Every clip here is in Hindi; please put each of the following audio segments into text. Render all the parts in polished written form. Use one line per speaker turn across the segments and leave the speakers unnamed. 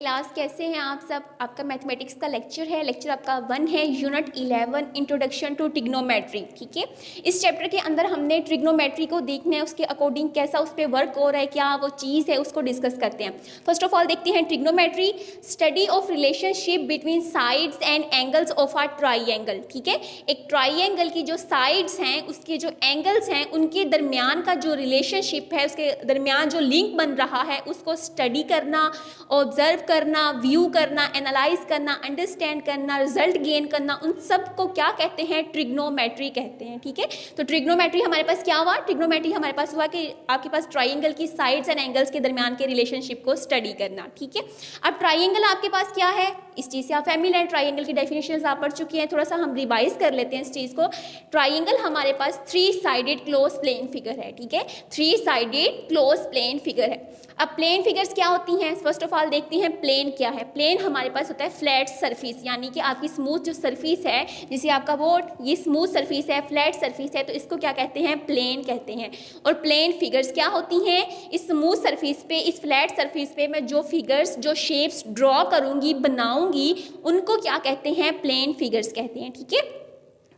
क्लास कैसे हैं आप सब। आपका मैथमेटिक्स का लेक्चर है। लेक्चर आपका 1 है, यूनिट 11 इंट्रोडक्शन टू ट्रिग्नोमेट्री। ठीक है, इस चैप्टर के अंदर हमने ट्रिग्नोमेट्री को देखना है, उसके अकॉर्डिंग कैसा उस पर वर्क हो रहा है, क्या वो चीज़ है, उसको डिस्कस करते हैं। फर्स्ट ऑफ ऑल देखते हैं trigonometry, study of relationship between sides and angles of a triangle. ठीक है, एक ट्राइंगल की जो साइड्स हैं, उसके जो एंगल्स हैं, उनके दरमियान का जो रिलेशनशिप है, उसके दरमियान जो लिंक बन रहा है, उसको स्टडी करना, ऑब्जर्व करना, व्यू करना, एनालाइज करना, अंडरस्टैंड करना, रिजल्ट गेन करना, उन सब को क्या कहते हैं? ट्रिग्नोमेट्री कहते हैं। ठीक है, तो ट्रिग्नोमेट्री हमारे पास क्या हुआ? ट्रिग्नोमेट्री हमारे पास हुआ कि आपके पास ट्राइंगल की साइड्स एंड एंगल्स के दरमियान के रिलेशनशिप को स्टडी करना। ठीक है, अब ट्राइंगल आपके पास क्या है, इस चीज़ से आप फैमिलियर हैं। ट्राइंगल की डेफिनेशन आप पढ़ चुकी हैं, थोड़ा सा हम रिवाइज कर लेते हैं इस चीज़ को। ट्राइंगल हमारे पास 3 साइडेड क्लोज प्लेन फिगर है। ठीक है, 3 साइडेड क्लोज प्लेन फिगर है। अब प्लेन फिगर्स क्या होती हैं? फर्स्ट ऑफ ऑल देखते हैं प्लेन क्या है। प्लेन हमारे पास होता है फ्लैट सरफेस, यानी कि आपकी स्मूथ जो सरफेस है, जैसे आपका बोर्ड, ये स्मूथ सरफेस है, फ्लैट सरफेस है, तो इसको क्या कहते हैं? प्लेन कहते हैं। और प्लेन फिगर्स क्या होती हैं? इस स्मूथ सरफेस पे, इस फ्लैट सरफेस पे मैं जो फिगर्स, जो शेप्स ड्रॉ करूंगी, बनाऊंगी, उनको क्या कहते हैं? प्लेन फिगर्स कहते हैं। ठीक है,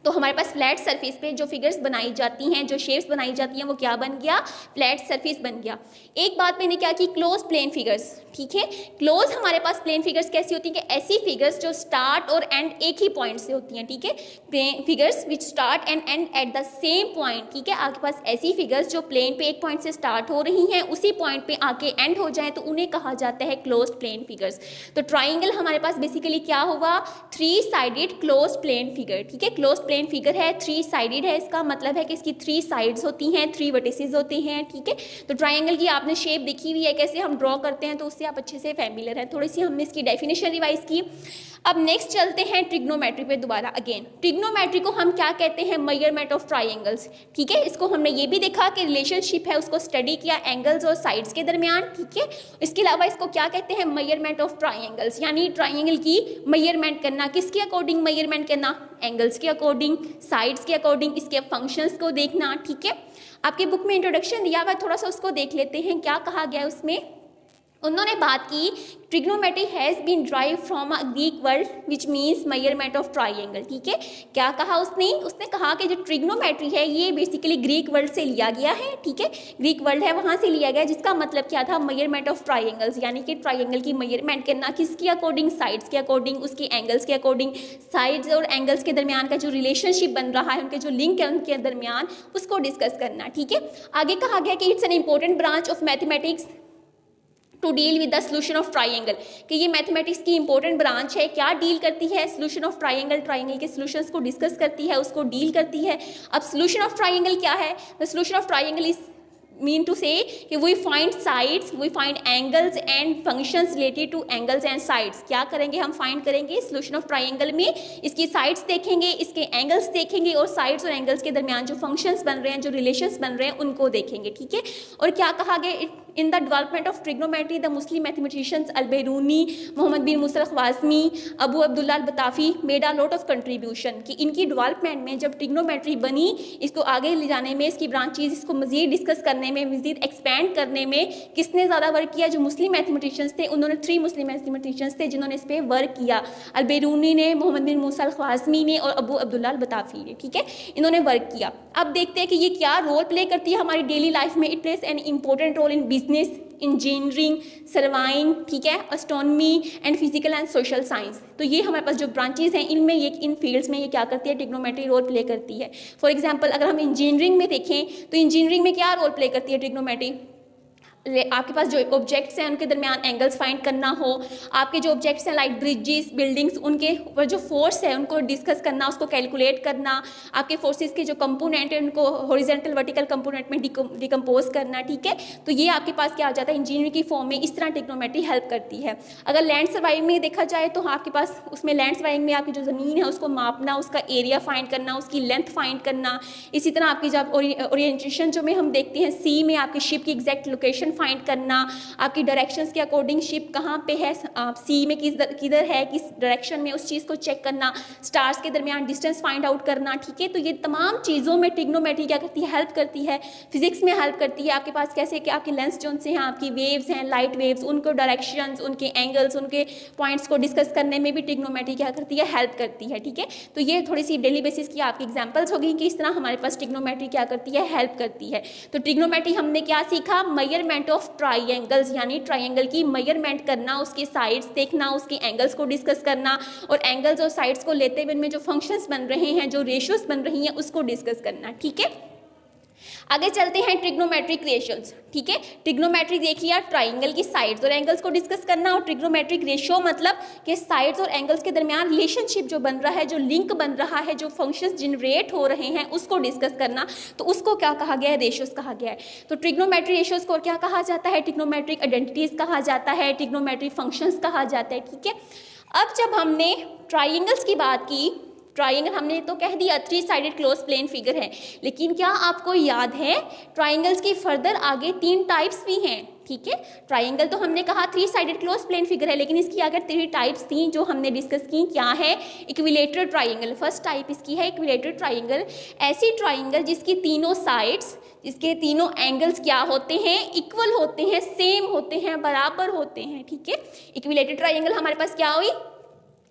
तो हमारे पास फ्लैट सरफेस पे जो फिगर्स बनाई जाती हैं, जो शेप्स बनाई जाती हैं, वो क्या बन गया? फ्लैट सरफेस बन गया। एक बात मैंने क्या की? Close plane figures. ठीक है, क्लोज हमारे पास प्लेन फिगर्स कैसी होती हैं कि ऐसी फिगर्स जो स्टार्ट और एंड एक ही पॉइंट से होती हैं। ठीक है, plane figures which start and end at the same point. ठीक है, आपके पास ऐसी फिगर्स जो प्लेन पे एक पॉइंट से स्टार्ट हो रही हैं, उसी पॉइंट पे आके एंड हो जाए, तो उन्हें कहा जाता है क्लोज प्लेन फिगर्स। तो ट्राइंगल हमारे पास बेसिकली क्या हुआ? 3 साइडेड क्लोज प्लेन फिगर। ठीक है, क्लोज प्लेन फिगर है, 3 साइडेड है, इसका मतलब है कि इसकी 3 साइड्स होती हैं, 3 वर्टिसेस होते हैं। ठीक है, तो ट्राइंगल की आपने शेप देखी हुई है, कैसे हम ड्रॉ करते हैं, तो उससे आप अच्छे से फैमिलियर हैं। थोड़ी सी हमने इसकी डेफिनेशन रिवाइज की। अब नेक्स्ट चलते हैं ट्रिग्नोमेट्री पे दोबारा अगेन। ट्रिग्नोमेट्री को हम क्या कहते हैं? Measurement of triangles. ठीक है, इसको हमने ये भी देखा कि रिलेशनशिप है, उसको स्टडी किया एंगल्स और साइड्स के दरमियान। ठीक है, इसके अलावा इसको क्या कहते हैं? मेजरमेंट ऑफ ट्राइंगल्स, यानी ट्राइंगल की मेजरमेंट करना। किसके अकॉर्डिंग मेजरमेंट करना? एंगल्स के अकॉर्डिंग, साइड्स के अकॉर्डिंग, इसके फंक्शंस को देखना। ठीक है, आपकी बुक में इंट्रोडक्शन दिया हुआ है, थोड़ा सा उसको देख लेते हैं, क्या कहा गया है उसमें। उन्होंने बात की trigonometry has been derived from a Greek word which means measurement of triangle. ठीक है, क्या कहा उसने कहा कि जो ट्रिग्नोमेट्री है ये बेसिकली ग्रीक वर्ड से लिया गया है। ठीक है, ग्रीक वर्ड है, वहाँ से लिया गया, जिसका मतलब क्या था? मेजरमेंट ऑफ ट्राइंगल्स, यानी कि ट्राइंगल की मेजरमेंट करना। किसके अकॉर्डिंग? साइड्स के अकॉर्डिंग, उसके एंगल्स के अकॉर्डिंग। साइड्स और एंगल्स के दरमियान का जो रिलेशनशिप बन रहा है, उनके जो लिंक है उनके दरमियान, उसको डिस्कस करना। ठीक है, आगे कहा गया कि it's an important branch of mathematics to deal with the solution of triangle, कि ये मैथमेटिक्स की इंपॉर्टेंट ब्रांच है। क्या डील करती है? सोल्यूशन ऑफ ट्राइंगल, ट्राइंगल के सोल्यूशंस को डिस्कस करती है, उसको डील करती है। अब सोल्यूशन ऑफ ट्राइंगल क्या है? The solution of triangle is mean to say कि we find sides, we find angles and functions related to angles and sides। क्या करेंगे? हम फाइंड करेंगे solution of triangle में, इसकी sides देखेंगे, इसके angles देखेंगे, और sides और angles के दरमियान जो functions बन रहे हैं, जो relations बन रहे हैं, उनको देखेंगे। ठीक है, और क्या कहा गया? In the development of trigonometry the Muslim mathematicians Al-Biruni, Muhammad bin Musa Al-Khwarizmi, Abu Abdullah Al-Battani made a lot of contribution, कि इनकी डेवलपमेंट में जब ट्रिग्नोमेट्री बनी, इसको आगे ले जाने में, इसकी ब्रांचेज, इसको मज़ीद डिस्कस करने में, मज़ीद एक्सपैंड करने में किसने ज़्यादा वर्क किया? जो मुस्लिम मैथमेटिशियंस थे, उन्होंने 3 मुस्लिम मैथमेटिशियंस थे जिन्होंने इस पर वर्क किया। अल-बेरूनी ने, मोहम्मद बिन मूसा अल-ख्वाज़मी ने, और अबू अब्दुल्ला अल-बताफ़ी ने। ठीक है, इन्होंने वर्क किया। अब देखते हैं कि ये क्या रोल प्ले करती है हमारी डेली लाइफ में। It plays an important role in business, engineering, surveying, ठीक है, astronomy and physical and social science. तो ये हमारे पास जो ब्रांचेज हैं, इनमें ये, इन फील्ड्स में ये क्या करती है? ट्रिग्नोमेट्री रोल प्ले करती है। फॉर एग्जांपल अगर हम इंजीनियरिंग में देखें, तो इंजीनियरिंग में क्या रोल प्ले करती है ट्रिग्नोमेट्री? आपके पास जो ऑब्जेक्ट्स हैं उनके दरमियान एंगल्स फाइंड करना हो, आपके जो ऑब्जेक्ट्स हैं लाइक ब्रिजेस, बिल्डिंग्स, उनके ऊपर जो फोर्स है उनको डिस्कस करना, उसको कैलकुलेट करना, आपके फोर्सेस के जो कंपोनेंट है उनको हॉरिजॉन्टल वर्टिकल कंपोनेंट में डिकम्पोज करना। ठीक है, तो ये आपके पास क्या आ जाता है? इंजीनियरिंग की फॉर्म में इस तरह ट्रिग्नोमेट्री हेल्प करती है। अगर लैंड सर्वाइविंग में देखा जाए तो आपके पास उसमें लैंड सर्वाइविंग में आपकी जो ज़मीन है उसको मापना, उसका एरिया फाइंड करना, उसकी लेंथ फाइंड करना। इसी तरह आपकी जब ओरिएंटेशन जो में हम देखते हैं, सी में आपकी शिप की एग्जैक्ट लोकेशन फाइंड करना, आपकी डायरेक्शंस के अकॉर्डिंग शिप कहाँ पे है, सी में किधर है, किस डायरेक्शन में, उस चीज़ को चेक करना, स्टार्स के दरमियान डिस्टेंस फाइंड आउट करना, ठीक है। तो ये तमाम चीज़ों में ट्रिग्नोमेट्री क्या करती है, हेल्प करती है। फिजिक्स में हेल्प करती है। आपके पास कैसे कि आपके लेंस जो से हैं, आपकी वेव्स हैं, लाइट वेव्स, उनको डायरेक्शंस, उनके एंगल्स, उनके पॉइंट्स को डिस्कस करने में भी ट्रिग्नोमेट्री क्या करती है, हेल्प करती है, ठीक है। तो ये थोड़ी सी डेली बेसिस की आपकी एग्जांपल्स होगी कि इस तरह हमारे पास ट्रिग्नोमेट्री क्या करती है, हेल्प करती है। तो ट्रिग्नोमेट्री हमने क्या सीखा, मेजरमेंट ऑफ ट्राइंगल्स, यानी ट्राइंगल की मेजरमेंट करना, उसके साइड्स देखना, उसके एंगल्स को डिस्कस करना और एंगल्स और साइड्स को लेते हुए इनमें जो फंक्शंस बन रहे हैं, जो रेशियोज बन रही हैं, उसको डिस्कस करना, ठीक है। आगे चलते हैं ट्रिग्नोमेट्रिक रेशियोज, ठीक है। ट्रिग्नोमेट्री देखिए, ट्राइंगल की साइड्स और एंगल्स को डिस्कस करना, और ट्रिग्नोमेट्रिक रेशियो मतलब कि साइड्स और एंगल्स के दरमियान रिलेशनशिप जो बन रहा है, जो लिंक बन रहा है, जो फंक्शंस जनरेट हो रहे हैं, उसको डिस्कस करना। तो उसको क्या कहा गया है, रेशियोज कहा गया है। तो ट्रिग्नोमेट्री रेशियोज को क्या कहा जाता है, ट्रिग्नोमेट्रिक आइडेंटिटीज कहा जाता है, ट्रिग्नोमेट्रिक फंक्शंस कहा जाता है, ठीक है। अब जब हमने ट्राइंगल्स की बात की, ट्राइंगल हमने तो कह दिया 3 साइडेड क्लोज प्लेन फिगर है, लेकिन क्या आपको याद है ट्राइंगल्स की फर्दर आगे 3 टाइप्स भी हैं, ठीक है। ट्राइंगल तो हमने कहा 3 साइडेड क्लोज प्लेन फिगर है, लेकिन इसकी अगर 3 टाइप्स थी जो हमने डिस्कस की, क्या है, इक्विलेटरल ट्राइंगल, फर्स्ट टाइप इसकी है इक्विलेटरल ट्राइंगल। ऐसी ट्राइंगल जिसकी तीनों साइड्स, जिसके तीनों एंगल्स क्या होते हैं, इक्वल होते हैं, सेम होते हैं, बराबर होते हैं, ठीक है। इक्विलेटरल ट्राइंगल हमारे पास क्या हुई,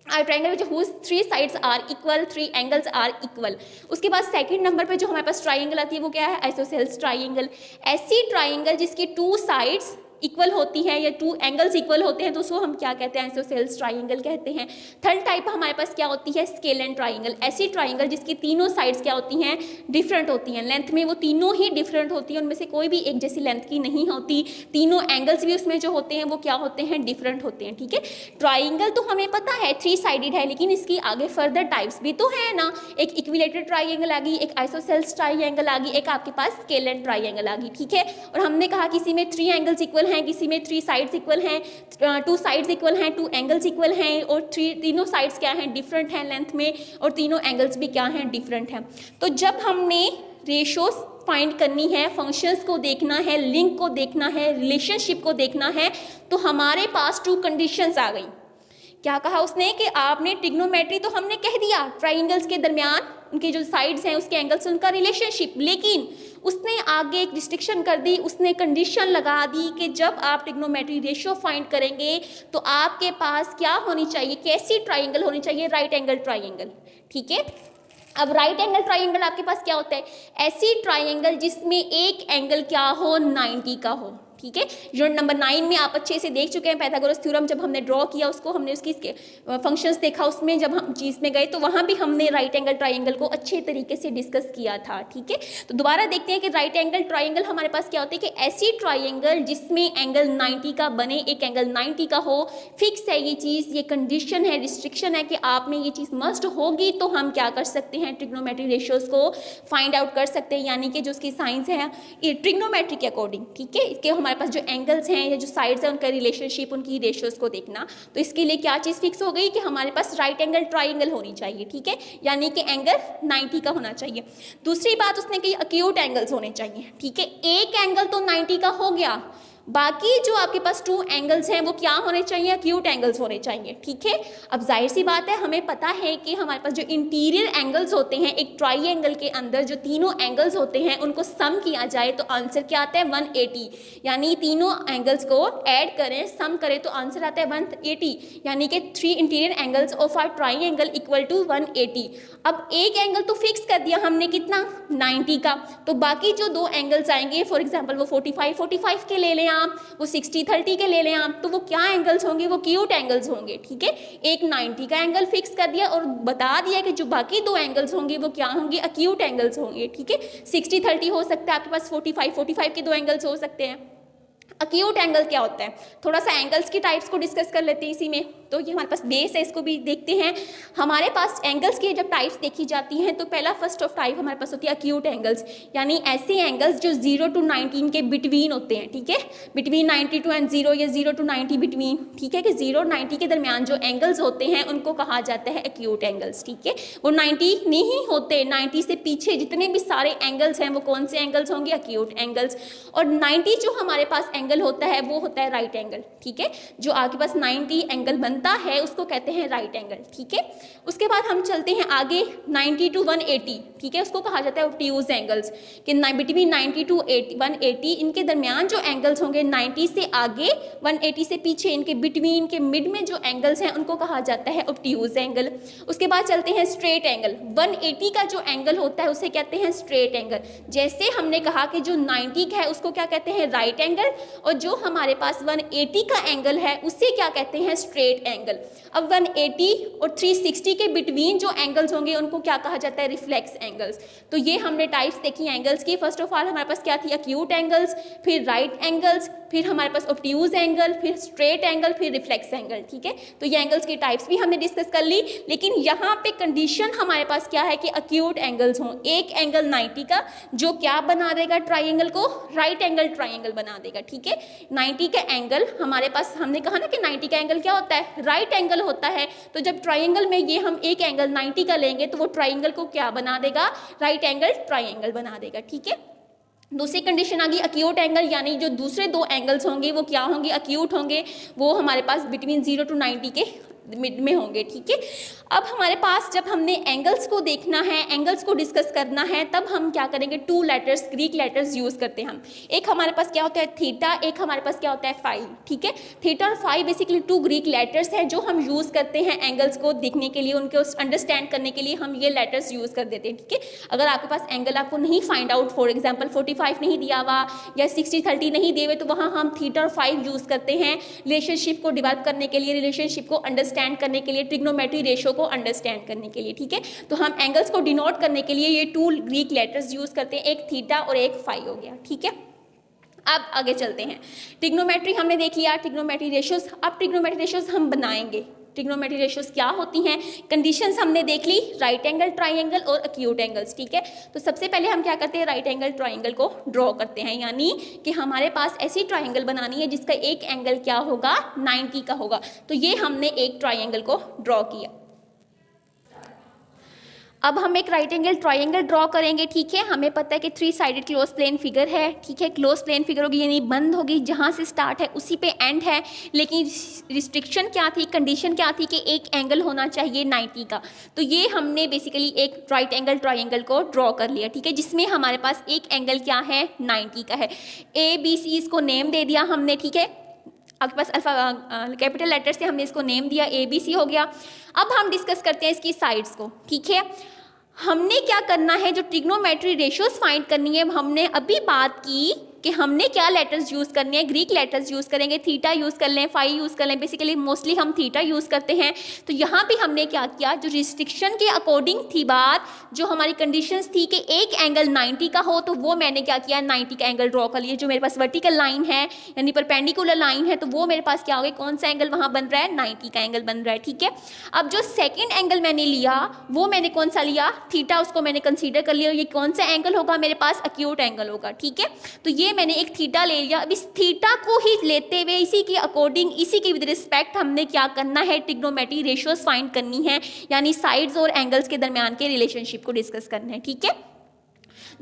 triangle which whose 3 sides are equal, 3 angles are equal. उसके बाद सेकंड नंबर पे जो हमारे पास ट्राइंगल आती है वो क्या है, आइसोसेल्स ट्राइंगल। ऐसी ट्राइंगल जिसकी 2 साइड्स इक्वल होती है या 2 एंगल्स इक्वल होते हैं तो उसको हम क्या कहते हैं, आइसोसेल्स ट्राइंगल कहते हैं। थर्ड टाइप हमारे पास क्या होती है, स्केलेन ट्राइंगल। ऐसी ट्राइंगल जिसकी तीनों साइड्स क्या होती हैं, डिफरेंट होती हैं, लेंथ में वो तीनों ही डिफरेंट होती हैं, उनमें से कोई भी एक जैसी लेंथ की नहीं होती, तीनों एंगल्स भी उसमें जो होते हैं वो क्या होते हैं, डिफरेंट होते हैं, ठीक है। ट्राइंगल तो हमें पता है 3 साइडेड है, लेकिन इसकी आगे फर्दर टाइप्स भी तो है ना, एक इक्विलेटरल ट्राइंगल आ गई, एक आइसोसेल्स ट्राइंगल आ गई, एक आपके पास स्केलेन ट्राइंगल आ गई, ठीक है। और हमने कहा किसी में 3 एंगल्स इक्वल हैं, किसी में 3 साइड्स इक्वल हैं, 2 साइड्स इक्वल हैं, 2 एंगल्स इक्वल हैं, और तीनों साइड्स क्या हैं, डिफरेंट हैं लेंथ में, और तीनों एंगल्स भी क्या हैं, डिफरेंट हैं। तो जब हमने रेशियोज फाइंड करनी है, फंक्शंस को देखना है, लिंक को देखना है, रिलेशनशिप को देखना है, तो हमारे पास 2 कंडीशंस आ गई। क्या कहा उसने कि आपने ट्रिग्नोमेट्री तो हमने कह दिया ट्राइंगल्स के दरमियान उनके जो साइड्स हैं उसके एंगल्स उनका रिलेशनशिप, लेकिन उसने आगे एक रिस्ट्रिक्शन कर दी, उसने कंडीशन लगा दी कि जब आप ट्रिग्नोमेट्री रेशियो फाइंड करेंगे तो आपके पास क्या होनी चाहिए, कैसी ट्राइंगल होनी चाहिए, राइट एंगल ट्राइंगल, ठीक है। अब राइट एंगल ट्राइंगल आपके पास क्या होता है, ऐसी ट्राइंगल जिसमें एक एंगल क्या हो, 90 का हो, ठीक है। यूनिट नंबर 9 में आप अच्छे से देख चुके हैं पाइथागोरस थ्योरम, जब हमने ड्रॉ किया उसको, हमने उसकी फंक्शंस देखा, उसमें जब हम चीज़ में गए तो वहाँ भी हमने राइट एंगल ट्राइंगल को अच्छे तरीके से डिस्कस किया था, ठीक है। तो दोबारा देखते हैं कि राइट एंगल ट्राइंगल हमारे पास क्या होती है कि ऐसी ट्राइंगल जिसमें एंगल 90 का बने, एक एंगल 90 का हो, फिक्स है ये चीज़, ये कंडीशन है, रिस्ट्रिक्शन है कि आप में ये चीज़ मस्ट होगी, तो हम क्या कर सकते हैं, ट्रिग्नोमेट्री रेशियोज को फाइंड आउट कर सकते हैं, यानी कि जो उसकी साइंस है ट्रिग्नोमेट्री के अकॉर्डिंग, ठीक है। इसके हमारे पास जो एंगल्स हैं या जो साइड्स हैं उनका रिलेशनशिप, उनकी रेशियोज को देखना, तो इसके लिए क्या चीज़ फिक्स हो गई कि हमारे पास राइट एंगल ट्राइंगल होनी चाहिए, ठीक है, यानी कि एंगल 90 का होना चाहिए। दूसरी बात उसने कही अक्यूट एंगल्स होने चाहिए, ठीक है। एक एंगल तो 90 का हो गया, बाकी जो आपके पास 2 एंगल्स हैं वो क्या होने चाहिए, अक्यूट एंगल्स होने चाहिए, ठीक है। अब जाहिर सी बात है, हमें पता है कि हमारे पास जो इंटीरियर एंगल्स होते हैं एक ट्राइंगल के अंदर, जो तीनों एंगल्स होते हैं उनको सम किया जाए तो आंसर क्या आता है, 180, यानी तीनों एंगल्स को ऐड करें, सम करें तो आंसर आता है 180, यानी कि 3 interior angles of a triangle equal to 180। अब एक एंगल तो फिक्स कर दिया हमने, कितना, 90 का, तो बाकी जो 2 एंगल्स आएंगे, फॉर एग्जाम्पल वो 45 के ले लें आप, वो 60-30 के ले लें आप, तो वो क्या एंगल्स होंगे, वो क्यूट एंगल्स होंगे, ठीक है। एक 90 का एंगल फिक्स कर दिया और बता दिया कि जो बाकी 2 एंगल्स होंगे वो क्या होंगे, अक्यूट एंगल्स होंगे, ठीक है। 60-30 हो सकता है आपके पास, 45 के 2 एंगल्स हो सकते हैं। अक्यूट एंगल क्या होता है, थोड़ा सा एंगल्स की टाइप्स को डिस्कस कर लेते हैं इसी में। तो ये हमारे पास बेस है, इसको भी देखते हैं। हमारे पास एंगल्स की जब टाइप्स देखी जाती हैं तो पहला फर्स्ट ऑफ टाइप हमारे पास होती है अक्यूट एंगल्स, यानी ऐसे एंगल्स जो 0 to 19 के बिटवीन होते हैं, ठीक है, बिटवीन 92 एंड 0 या 0 to 90 बिटवीन, ठीक है, कि 0 और 90 के दरमियान जो एंगल्स होते हैं उनको कहा जाता है अक्यूट एंगल्स, ठीक है। वो 90 नहीं होते, 90 से पीछे जितने भी सारे एंगल्स हैं वो कौन से एंगल्स होंगे, अक्यूट एंगल्स। और 90 जो हमारे पास एंगल एंगल होता है वो होता है राइट एंगल, ठीक है। जो आपके पास 90 एंगल बनता है उसको कहते हैं राइट एंगल, ठीक है। उसके बाद हम चलते हैं आगे 90 to 180, ठीक है, उसको कहा जाता है ऑब्ट्यूज एंगल्स, कि बिटवीन 90 to 180 इनके दरमियान जो एंगल्स होंगे 90 से आगे 180 से पीछे इनके बिटवीन के मिड में जो एंगल्स हैं उनको कहा जाता है ऑब्ट्यूज एंगल। उसके बाद चलते हैं स्ट्रेट एंगल। 180 का जो एंगल होता है उसे कहते हैं स्ट्रेट एंगल। जैसे हमने कहा कि जो 90 का है उसको क्या कहते हैं राइट एंगल, और जो हमारे पास 180 का एंगल है उसे क्या कहते हैं स्ट्रेट एंगल। अब 180 और 360 के बिटवीन जो एंगल्स होंगे उनको क्या कहा जाता है रिफ्लेक्स एंगल्स। तो ये हमने टाइप्स देखी एंगल्स की। फर्स्ट ऑफ ऑल हमारे पास क्या थी एक्यूट एंगल्स, फिर राइट एंगल्स, फिर हमारे पास ऑब्ट्यूज एंगल, फिर स्ट्रेट एंगल, फिर रिफ्लेक्स एंगल, ठीक है। तो ये एंगल्स की टाइप्स भी हमने डिस्कस कर ली। लेकिन यहाँ पे कंडीशन हमारे पास क्या है कि एक्यूट एंगल्स हों। एक एंगल 90 का जो क्या बना देगा ट्राइंगल को राइट एंगल ट्राइंगल बना देगा, ठीक है। 90 का एंगल हमारे पास, हमने कहा ना कि 90 का एंगल क्या होता है राइट एंगल होता है। तो जब ट्राइंगल में ये हम एक एंगल 90 का लेंगे तो वो ट्राइंगल को क्या बना देगा राइट एंगल ट्राइंगल बना देगा, ठीक है। दूसरी कंडीशन आ गई एक्यूट एंगल, यानी जो दूसरे दो एंगल्स होंगे वो क्या होंगे एक्यूट होंगे, वो हमारे पास बिटवीन 0 to 90 के मिड में होंगे, ठीक है। अब हमारे पास जब हमने एंगल्स को देखना है, एंगल्स को डिस्कस करना है, तब हम क्या करेंगे 2 लेटर्स ग्रीक लेटर्स यूज करते हैं हम। एक हमारे पास क्या होता है थीटा, एक हमारे पास क्या होता है फाई, ठीक है। थीटा और फाई बेसिकली 2 ग्रीक लेटर्स हैं जो हम यूज करते हैं एंगल्स को देखने के लिए, उनको अंडरस्टैंड करने के लिए हम ये लेटर्स यूज कर देते हैं, ठीक है। अगर आपके पास एंगल आपको नहीं फाइंड आउट, फॉर एग्जाम्पल 45 नहीं दिया हुआ या 60-30 नहीं दिए हुए, तो वहाँ हम थीटा और फाई यूज करते हैं रिलेशनशिप को डिवेल्प करने के लिए, रिलेशनशिप को अंडरस्टैंड करने के लिए, ट्रिग्नोमेट्री रेशो को अंडरस्टैंड करने के लिए, ठीक है। तो हम एंगल्स को डिनोट करने के लिए ये 2 ग्रीक लेटर्स यूज करते हैं, एक थीटा और एक फाई हो गया, ठीक है। अब आगे चलते हैं। ट्रिग्नोमेट्री हमने देख लिया, ट्रिग्नोमेट्री रेशियोज। अब ट्रिग्नोमेट्री रेशियोज हम बनाएंगे। ट्रिग्नोमेट्री रेशियोज क्या होती हैं, कंडीशंस हमने देख ली, राइट एंगल ट्राइंगल और एक्यूट एंगल्स, ठीक है। तो सबसे पहले हम क्या करते हैं राइट एंगल ट्राइंगल को ड्रॉ करते हैं, यानी कि हमारे पास ऐसी ट्राइंगल बनानी है जिसका एक एंगल क्या होगा 90 का होगा। तो ये हमने एक ट्राइंगल को ड्रॉ किया। अब हम एक राइट एंगल ट्राइंगल ड्रॉ करेंगे, ठीक है। हमें पता है कि 3 साइडेड क्लोज प्लेन फिगर है, ठीक है। क्लोज प्लेन फिगर होगी यानी बंद होगी, जहाँ से स्टार्ट है उसी पे एंड है। लेकिन रिस्ट्रिक्शन क्या थी, कंडीशन क्या थी कि एक एंगल होना चाहिए 90 का। तो ये हमने बेसिकली एक राइट एंगल ट्राइंगल को ड्रॉ कर लिया, ठीक है, जिसमें हमारे पास एक एंगल क्या है 90 का है। ABC इसको नेम दे दिया हमने, ठीक है। आपके पास अल्फा कैपिटल लेटर से हमने इसको नेम दिया, ABC हो गया। अब हम डिस्कस करते हैं इसकी साइड्स को, ठीक है। हमने क्या करना है, जो ट्रिग्नोमेट्री रेशियोज फाइंड करनी है, हमने अभी बात की कि हमने क्या लेटर्स यूज़ करने हैं, ग्रीक लेटर्स यूज़ करेंगे, थीटा यूज़ कर लें, फाई यूज़ कर लें, बेसिकली मोस्टली हम थीटा यूज़ करते हैं। तो यहाँ पे हमने क्या किया, जो रिस्ट्रिक्शन के अकॉर्डिंग थी बात, जो हमारी कंडीशंस थी कि एक एंगल 90 का हो, तो वो मैंने क्या किया 90 का एंगल ड्रॉ कर लिया। जो मेरे पास वर्टिकल लाइन है यानी परपेंडिकुलर लाइन है, तो वो मेरे पास क्या हो गया, कौन सा एंगल वहाँ बन रहा है 90 का एंगल बन रहा है, ठीक है। अब जो सेकेंड एंगल मैंने लिया वो मैंने कौन सा लिया थीटा, उसको मैंने कंसीडर कर लिया। ये कौन सा एंगल होगा मेरे पास एक्यूट एंगल होगा, ठीक है। तो ये मैंने एक थीटा ले लिया। अब इस थीटा को ही लेते हुए इसी के अकॉर्डिंग, इसी के विद रिस्पेक्ट हमने क्या करना है ट्रिग्नोमेट्री रेशियोज फाइंड करनी है, यानी साइड्स और एंगल्स के दरमियान के रिलेशनशिप को डिस्कस करना है, ठीक है।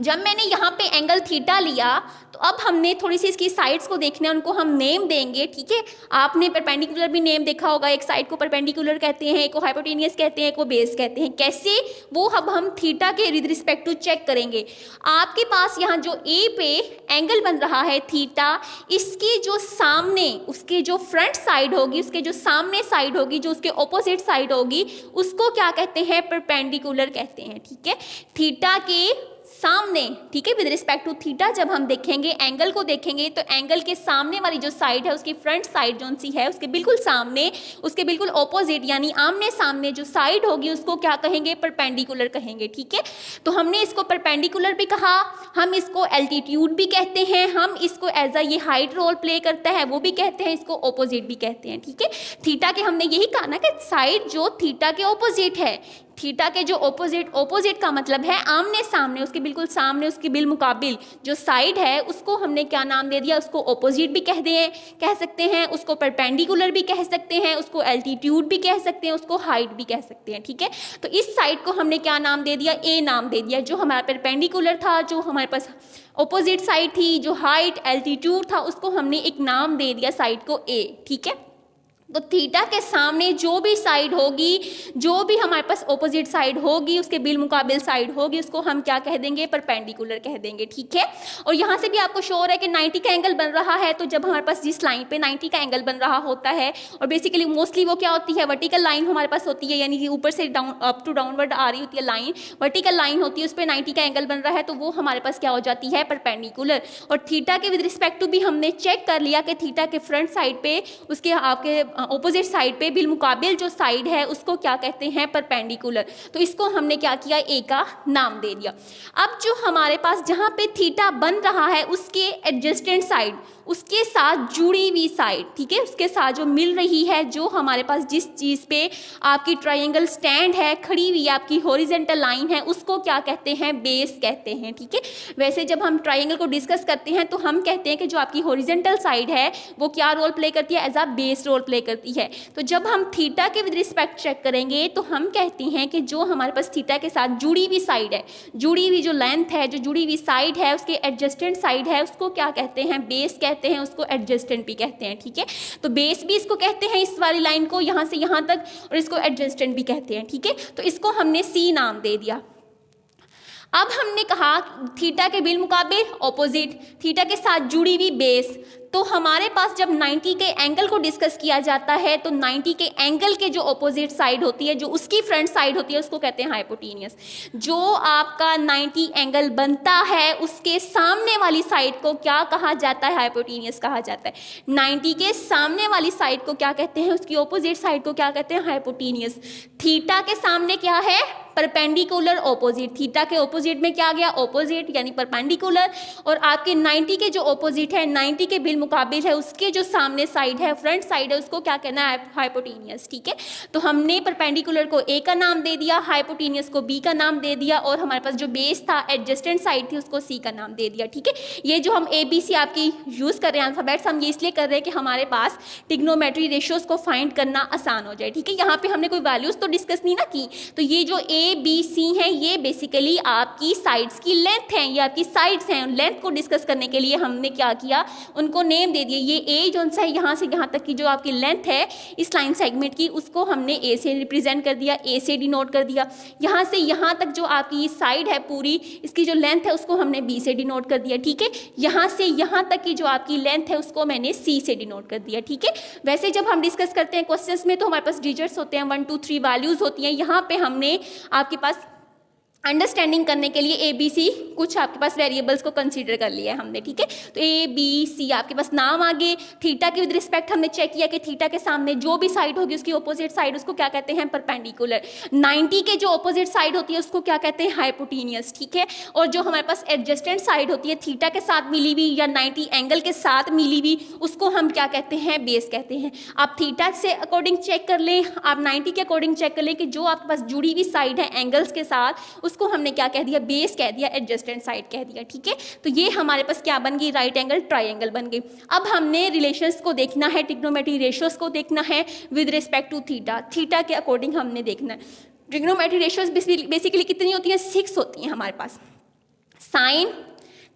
जब मैंने यहाँ पे एंगल थीटा लिया तो अब हमने थोड़ी सी इसकी साइड्स को देखना है, उनको हम नेम देंगे, ठीक है। आपने परपेंडिकुलर भी नेम देखा होगा, एक साइड को परपेंडिकुलर कहते हैं, एक को हाइपोटेनियस कहते हैं, एक को बेस कहते हैं। कैसे, वो अब हम थीटा के विद रिस्पेक्ट टू चेक करेंगे। आपके पास यहाँ जो ए पे एंगल बन रहा है थीटा, इसकी जो सामने उसके जो फ्रंट साइड होगी, उसके जो सामने साइड होगी, जो उसके ऑपोजिट साइड होगी, उसको क्या कहते हैं परपेंडिकुलर कहते हैं, ठीक है। थीटा के सामने, ठीक है, विद रिस्पेक्ट टू थीटा जब हम देखेंगे एंगल को देखेंगे तो एंगल के सामने वाली जो साइड है, उसकी फ्रंट साइड जो सी है, उसके बिल्कुल सामने, उसके बिल्कुल ऑपोजिट यानी आमने सामने जो साइड होगी उसको क्या कहेंगे परपेंडिकुलर कहेंगे, ठीक है। तो हमने इसको परपेंडिकुलर भी कहा, हम इसको एल्टीट्यूड भी कहते हैं, हम इसको एज अ ये हाइट रोल प्ले करता है वो भी कहते हैं, इसको ऑपोजिट भी कहते हैं, ठीक है। थीटा के हमने यही कहा ना कि साइड जो थीटा के ऑपोजिट है, थीटा के जो ऑपोजिट का मतलब है आमने सामने, उसके बिल्कुल सामने, उसके बिलमुकाबिल जो साइड है उसको हमने क्या नाम दे दिया, उसको ऑपोजिट भी कह सकते हैं, उसको परपेंडिकुलर भी कह सकते हैं, उसको एल्टीट्यूड भी कह सकते हैं, उसको हाइट भी कह सकते हैं, ठीक है। तो इस साइड को हमने क्या नाम दे दिया, ए नाम दे दिया। जो हमारा परपेंडिकुलर था, जो हमारे पास ऑपोजिट साइड थी, जो हाइट एल्टीट्यूड था, उसको हमने एक नाम दे दिया साइड को ए, ठीक है। तो थीटा के सामने जो भी साइड होगी, जो भी हमारे पास ऑपोजिट साइड होगी, उसके बिलमुकाबिल साइड होगी, उसको हम क्या कह देंगे, परपेंडिकुलर कह देंगे, ठीक है। और यहाँ से भी आपको शो हो रहा है कि 90 का एंगल बन रहा है। तो जब हमारे पास जिस लाइन पे 90 का एंगल बन रहा होता है, और बेसिकली मोस्टली वो क्या होती है, वर्टिकल लाइन हमारे पास होती है, यानी कि ऊपर से डाउन अप टू डाउनवर्ड आ रही होती है लाइन, वर्टिकल लाइन होती है, उस पर 90 का एंगल बन रहा है, तो वो हमारे पास क्या हो जाती है, परपेंडिकुलर। और थीटा के विद रिस्पेक्ट टू भी हमने चेक कर लिया कि थीटा के फ्रंट साइड पे, उसके आपके ऑपोजिट साइड पे बिलमुकाबिल जो साइड है उसको क्या कहते हैं, परपेंडिकुलर। तो इसको हमने क्या किया, ए का नाम दे दिया। अब जो हमारे पास जहां पे थीटा बन रहा है उसके एडजेस्टेंट साइड, उसके साथ जुड़ी हुई साइड, ठीक है, उसके साथ जो मिल रही है, जो हमारे पास जिस चीज पे आपकी ट्रायंगल स्टैंड है, खड़ी हुई आपकी हॉरिजॉन्टल लाइन है, उसको क्या कहते हैं, बेस कहते हैं, ठीक है। वैसे जब हम ट्रायंगल को डिस्कस करते हैं तो हम कहते हैं कि जो आपकी हॉरिजॉन्टल साइड है वो क्या रोल प्ले करती है, as a base role play करती है। तो जब हम थीटा के विद रिस्पेक्ट चेक करेंगे तो हम कहते हैं कि जो हमारे पास थीटा के साथ जुड़ी हुई साइड है, जुड़ी हुई जो लेंथ है, जो जुड़ी हुई साइड है, उसके एडजस्टेंट साइड है, उसको क्या कहते हैं, बेस कहते हैं, उसको एडजस्टेंट भी कहते हैं, ठीक है। तो बेस भी इसको कहते हैं, इस वाली लाइन को यहाँ से यहाँ तक, और इसको एडजस्टेंट भी कहते हैं, ठीक है। तो इसको हमने सी नाम दे दिया। अब हमने कहा थीटा के बिलमुकाबिल ऑपोजिट, थीटा के साथ जुड़ी हुई बेस। तो हमारे पास जब 90 के एंगल को डिस्कस किया जाता है तो 90 के एंगल के जो ऑपोजिट साइड होती है, जो उसकी फ्रंट साइड होती है, उसको कहते हैं हाइपोटेनियस। जो आपका 90 एंगल बनता है उसके सामने वाली साइड को क्या कहा जाता है, हाइपोटेनियस कहा जाता है। 90 के सामने वाली साइड को क्या कहते हैं, उसकी ऑपोजिट साइड को क्या कहते हैं, हाइपोटेनियस। थीटा के सामने क्या है, परपेंडिकुलर ऑपोजिट। थीटा के ऑपोजिट में क्या गया, ऑपोजिट यानी परपेंडिकुलर। और आपके 90 के जो ऑपोजिट है, 90 के बिलमुकाबिल है, उसके जो सामने साइड है, फ्रंट साइड है, उसको क्या कहना है, हाइपोटेनियस, ठीक है। तो हमने परपेंडिकुलर को ए का नाम दे दिया, हाइपोटेनियस को बी का नाम दे दिया, और हमारे पास जो बेस था, एडजस्टेंट साइड थी, उसको सी का नाम दे दिया, ठीक है। ये जो हम ए बी सी आपकी यूज कर रहे हैं अल्फाबेट्स, हम ये इसलिए कर रहे हैं कि हमारे पास ट्रिग्नोमेट्री रेशियोज को फाइंड करना आसान हो जाए, ठीक है। यहाँ पे हमने कोई वैल्यूज तो डिस्कस नहीं ना की। तो ये जो ए बी सी है, ये बेसिकली आपकी साइड्स की लेंथ है, ये आपकी साइड्स हैं। लेंथ को डिस्कस करने के लिए हमने क्या किया, उनको नेम दे दिए। ये ए जो है यहाँ से यहाँ तक की जो आपकी लेंथ है इस लाइन सेगमेंट की, उसको हमने ए से रिप्रेजेंट कर दिया, ए से डिनोट कर दिया। यहाँ से यहाँ तक जो आपकी साइड है पूरी, इसकी जो लेंथ है उसको हमने बी से डिनोट कर दिया, ठीक है। यहाँ से यहाँ तक की जो आपकी लेंथ है उसको मैंने सी से डिनोट कर दिया, ठीक है। वैसे जब हम डिस्कस करते हैं क्वेश्चंस में तो हमारे पास डिजिट्स होते हैं, 1 2 3 वैल्यूज होती हैं। यहाँ पे हमने आपके पास अंडरस्टैंडिंग करने के लिए ए बी सी कुछ आपके पास वेरिएबल्स को कंसीडर कर लिया है हमने, ठीक है। तो ए बी सी आपके पास नाम आ गए। थीटा के विद रिस्पेक्ट हमने चेक किया कि थीटा के सामने जो भी साइड होगी उसकी ऑपोजिट साइड, उसको क्या कहते हैं, परपेंडिकुलर। 90 के जो ऑपोजिट साइड होती है उसको क्या कहते हैं, हाइपोटेनियस, ठीक है। और जो हमारे पास एडजस्टेंट साइड होती है थीटा के साथ मिली हुई या 90 एंगल के साथ मिली हुई, उसको हम क्या कहते हैं, बेस कहते हैं। आप थीटा से अकॉर्डिंग चेक कर लें, आप 90 के अकॉर्डिंग चेक कर लें कि जो आपके पास जुड़ी हुई साइड है एंगल्स के साथ, उसको हमने क्या कह दिया, बेस कह दिया, एडजस्टेंट साइड कह दिया, ठीक है। तो ये हमारे पास क्या बन गई, राइट एंगल ट्रायंगल बन गई। अब हमने रिलेशंस को देखना है, ट्रिग्नोमेट्री रेशियोज को देखना है with respect to theta. Theta के अकॉर्डिंग हमने देखना है। ट्रिग्नोमेट्री रेशियोज बेसिकली कितनी होती है, 6 होती हैं हमारे पास। साइन,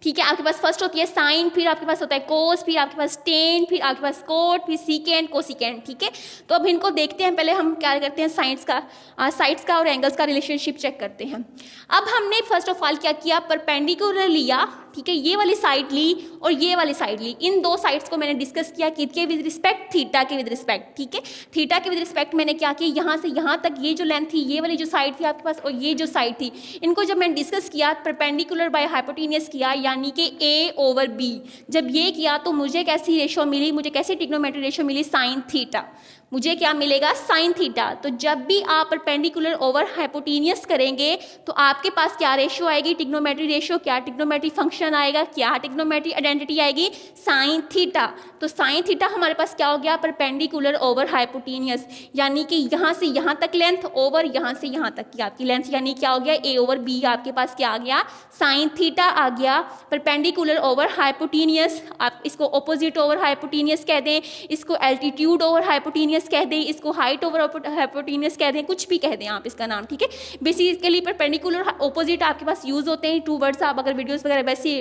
ठीक है, आपके पास फर्स्ट होती है साइन, फिर आपके पास होता है कोस, फिर आपके पास टेन, फिर आपके पास कोट, फिर सीकेंट, कोसिकेंट, ठीक है। तो अब इनको देखते हैं। पहले हम क्या करते हैं, साइड्स का और एंगल्स का रिलेशनशिप चेक करते हैं। अब हमने फर्स्ट ऑफ ऑल क्या किया, परपेंडिकुलर लिया, ठीक है, ये वाली साइड ली और ये वाली साइड ली। इन दो साइड्स को मैंने डिस्कस किया किसके विद रिस्पेक्ट, थीटा के विद रिस्पेक्ट, ठीक है। थीटा के विद रिस्पेक्ट मैंने क्या किया, यहाँ से यहाँ तक ये जो लेंथ थी, ये वाली जो साइड थी आपके पास और ये जो साइड थी, इनको जब मैंने डिस्कस किया, परपेंडिकुलर बाय हाइपोटेनियस किया, यानी कि ए ओवर बी। जब ये किया तो मुझे कैसी रेशो मिली, मुझे कैसी ट्रिग्नोमेट्री रेशो मिली, साइन थीटा। मुझे क्या मिलेगा, साइन थीटा। तो जब भी आप परपेंडिकुलर ओवर हाइपोटेनियस करेंगे तो आपके पास क्या रेशियो आएगी, ट्रिग्नोमेट्री रेशियो, क्या ट्रिग्नोमेट्री फंक्शन आएगा, क्या ट्रिग्नोमेट्री आइडेंटिटी आएगी, साइन थीटा। तो साइन थीटा हमारे पास क्या हो गया, परपेंडिकुलर ओवर हाइपोटेनियस, यानी कि यहाँ से यहाँ तक लेंथ ओवर यहाँ से यहाँ तक की आपकी लेंथ, यानी क्या हो गया, ए ओवर बी आपके पास क्या आ गया, साइन थीटा आ गया। परपेंडिकुलर ओवर हाइपोटेनियस, आप इसको ऑपोजिट ओवर हाइपोटेनियस कह दें, इसको एल्टीट्यूड ओवर हाइपोटेनियस कह दें, इसको हाइट ओवर हाइपोटेनियस कह दें, कुछ भी कह दें आप इसका नाम, ठीक है। बेसिकली परपेंडिकुलर ऑपोजिट आपके पास यूज होते हैं, टू वर्ड्स। आप अगर वीडियोस वगैरह वैसे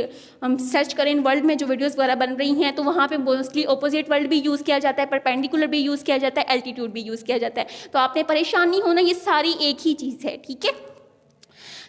हम सर्च करें इन वर्ल्ड में जो वीडियोस वगैरह बन रही हैं तो वहाँ पे मोस्टली ऑपोजिट वर्ड भी यूज किया जाता है, परपेंडिकुलर भी यूज किया जाता है, एल्टीट्यूड भी यूज किया जाता है। तो आपने परेशान नहीं होना, ये सारी एक ही चीज है, ठीक है।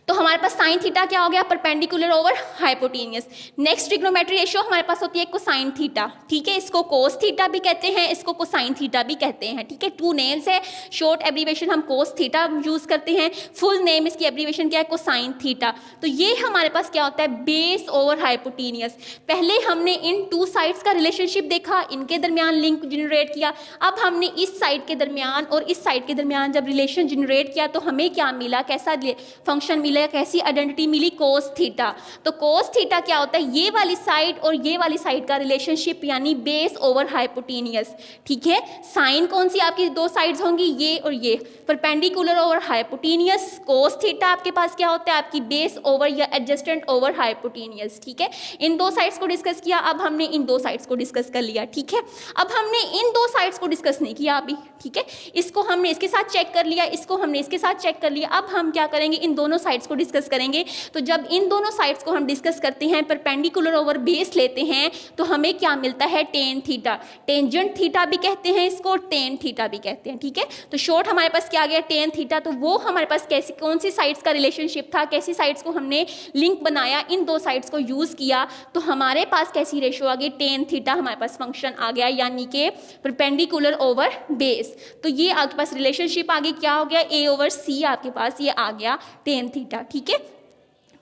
तो हमारे पास साइन थीटा क्या हो गया, perpendicular over hypotenuse. Next trigonometry ratio हमारे पास होती है कोसाइन थीटा, ठीक है। इसको कोस थीटा भी कहते हैं, इसको कोसाइन थीटा भी कहते हैं, ठीक है। टू नेम्स है, शॉर्ट एब्रीवेशन हम कोस थीटा यूज करते हैं, फुल नेम इसकी एब्रीवेशन क्या है, कोसाइन थीटा। तो ये हमारे पास क्या होता है, बेस ओवर हाइपोटेनियस। पहले हमने इन टू साइड्स का रिलेशनशिप देखा, इनके दरमियान लिंक जनरेट किया। अब हमने इस साइड के दरमियान और इस साइड के दरमियान जब रिलेशन जनरेट किया तो हमें क्या मिला, कैसा फंक्शन मिला, कैसी आइडेंटिटी मिली, कोस थीटा। तो कोस थीटा क्या होता है, ये वाली साइड और ये वाली साइड का रिलेशनशिप, यानी बेस ओवर हाइपोटेनियस, ठीक है। साइन कौन सी आपकी दो साइड्स होंगी, ये और ये, perpendicular over hypotenuse. Cos theta आपके पास क्या होता है, आपकी बेस ओवर या एडजस्टेंट ओवर हाइपोटेनियस, ठीक है। इन दो साइड्स को डिस्कस किया, अब हमने इन दो साइड्स को डिस्कस कर लिया, ठीक है। अब हमने इन दो साइड्स को डिस्कस नहीं किया अभी, ठीक है। इसको हमने इसके साथ चेक कर लिया, इसको हमने इसके साथ चेक कर लिया। अब हम क्या करेंगे, इन दोनों साइड्स को डिस्कस करेंगे। तो जब इन दोनों साइड्स को हम डिस्कस करते हैं, परपेंडिकुलर ओवर बेस लेते हैं, तो हमें क्या मिलता है, टेन थीटा। टेंजेंट थीटा भी कहते हैं इसको, टेन थीटा भी कहते हैं, ठीक है। तो शॉर्ट हमारे पास क्या आ गया, टेन थीटा। तो वो हमारे पास कैसी कौन सी साइड्स का रिलेशनशिप था, कैसी साइड्स को हमने लिंक बनाया, इन दो साइड्स को यूज किया, तो हमारे पास कैसी रेशियो आ गई, टेन थीटा हमारे पास फंक्शन आ गया, यानी कि परपेंडिकुलर ओवर बेस। तो ये आपके पास रिलेशनशिप आ गई, क्या हो गया, ए ओवर सी आपके पास ये आ गया टेन थीटा, ठीक है।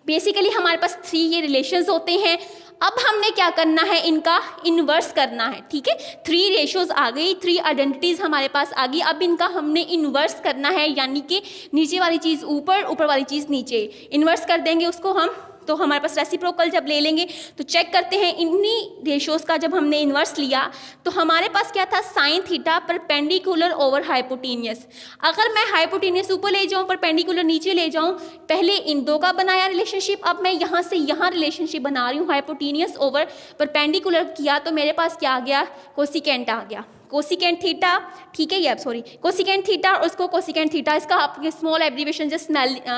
बेसिकली हमारे पास थ्री ये रिलेशंस होते हैं। अब हमने क्या करना है, इनका इन्वर्स करना है, ठीक है। थ्री रेशियोज आ गई, थ्री आइडेंटिटीज हमारे पास आ गई। अब इनका हमने इन्वर्स करना है, यानी कि नीचे वाली चीज़ ऊपर, ऊपर वाली चीज़ नीचे, इन्वर्स कर देंगे उसको हम। तो हमारे पास रेसिप्रोकल जब ले लेंगे तो चेक करते हैं, इन्हीं रेशियोज का जब हमने इन्वर्स लिया तो हमारे पास क्या था, sine theta perpendicular over hypotenuse. अगर मैं हाइपोटेनियस ऊपर ले जाऊं, परपेंडिकुलर नीचे ले जाऊं, पहले इन दो का बनाया रिलेशनशिप, अब मैं यहाँ से यहाँ रिलेशनशिप बना रही हूँ, हाइपोटेनियस ओवर परपेंडिकुलर किया, तो मेरे पास क्या आ गया, कोसिकेंट आ गया, कोसिकेंट थीटा, ठीक है। ये सॉरी कोसिकेंट थीटा और उसको कोसिकेंट थीटा, इसका आपके स्मॉल एब्रीवेशन जस्ट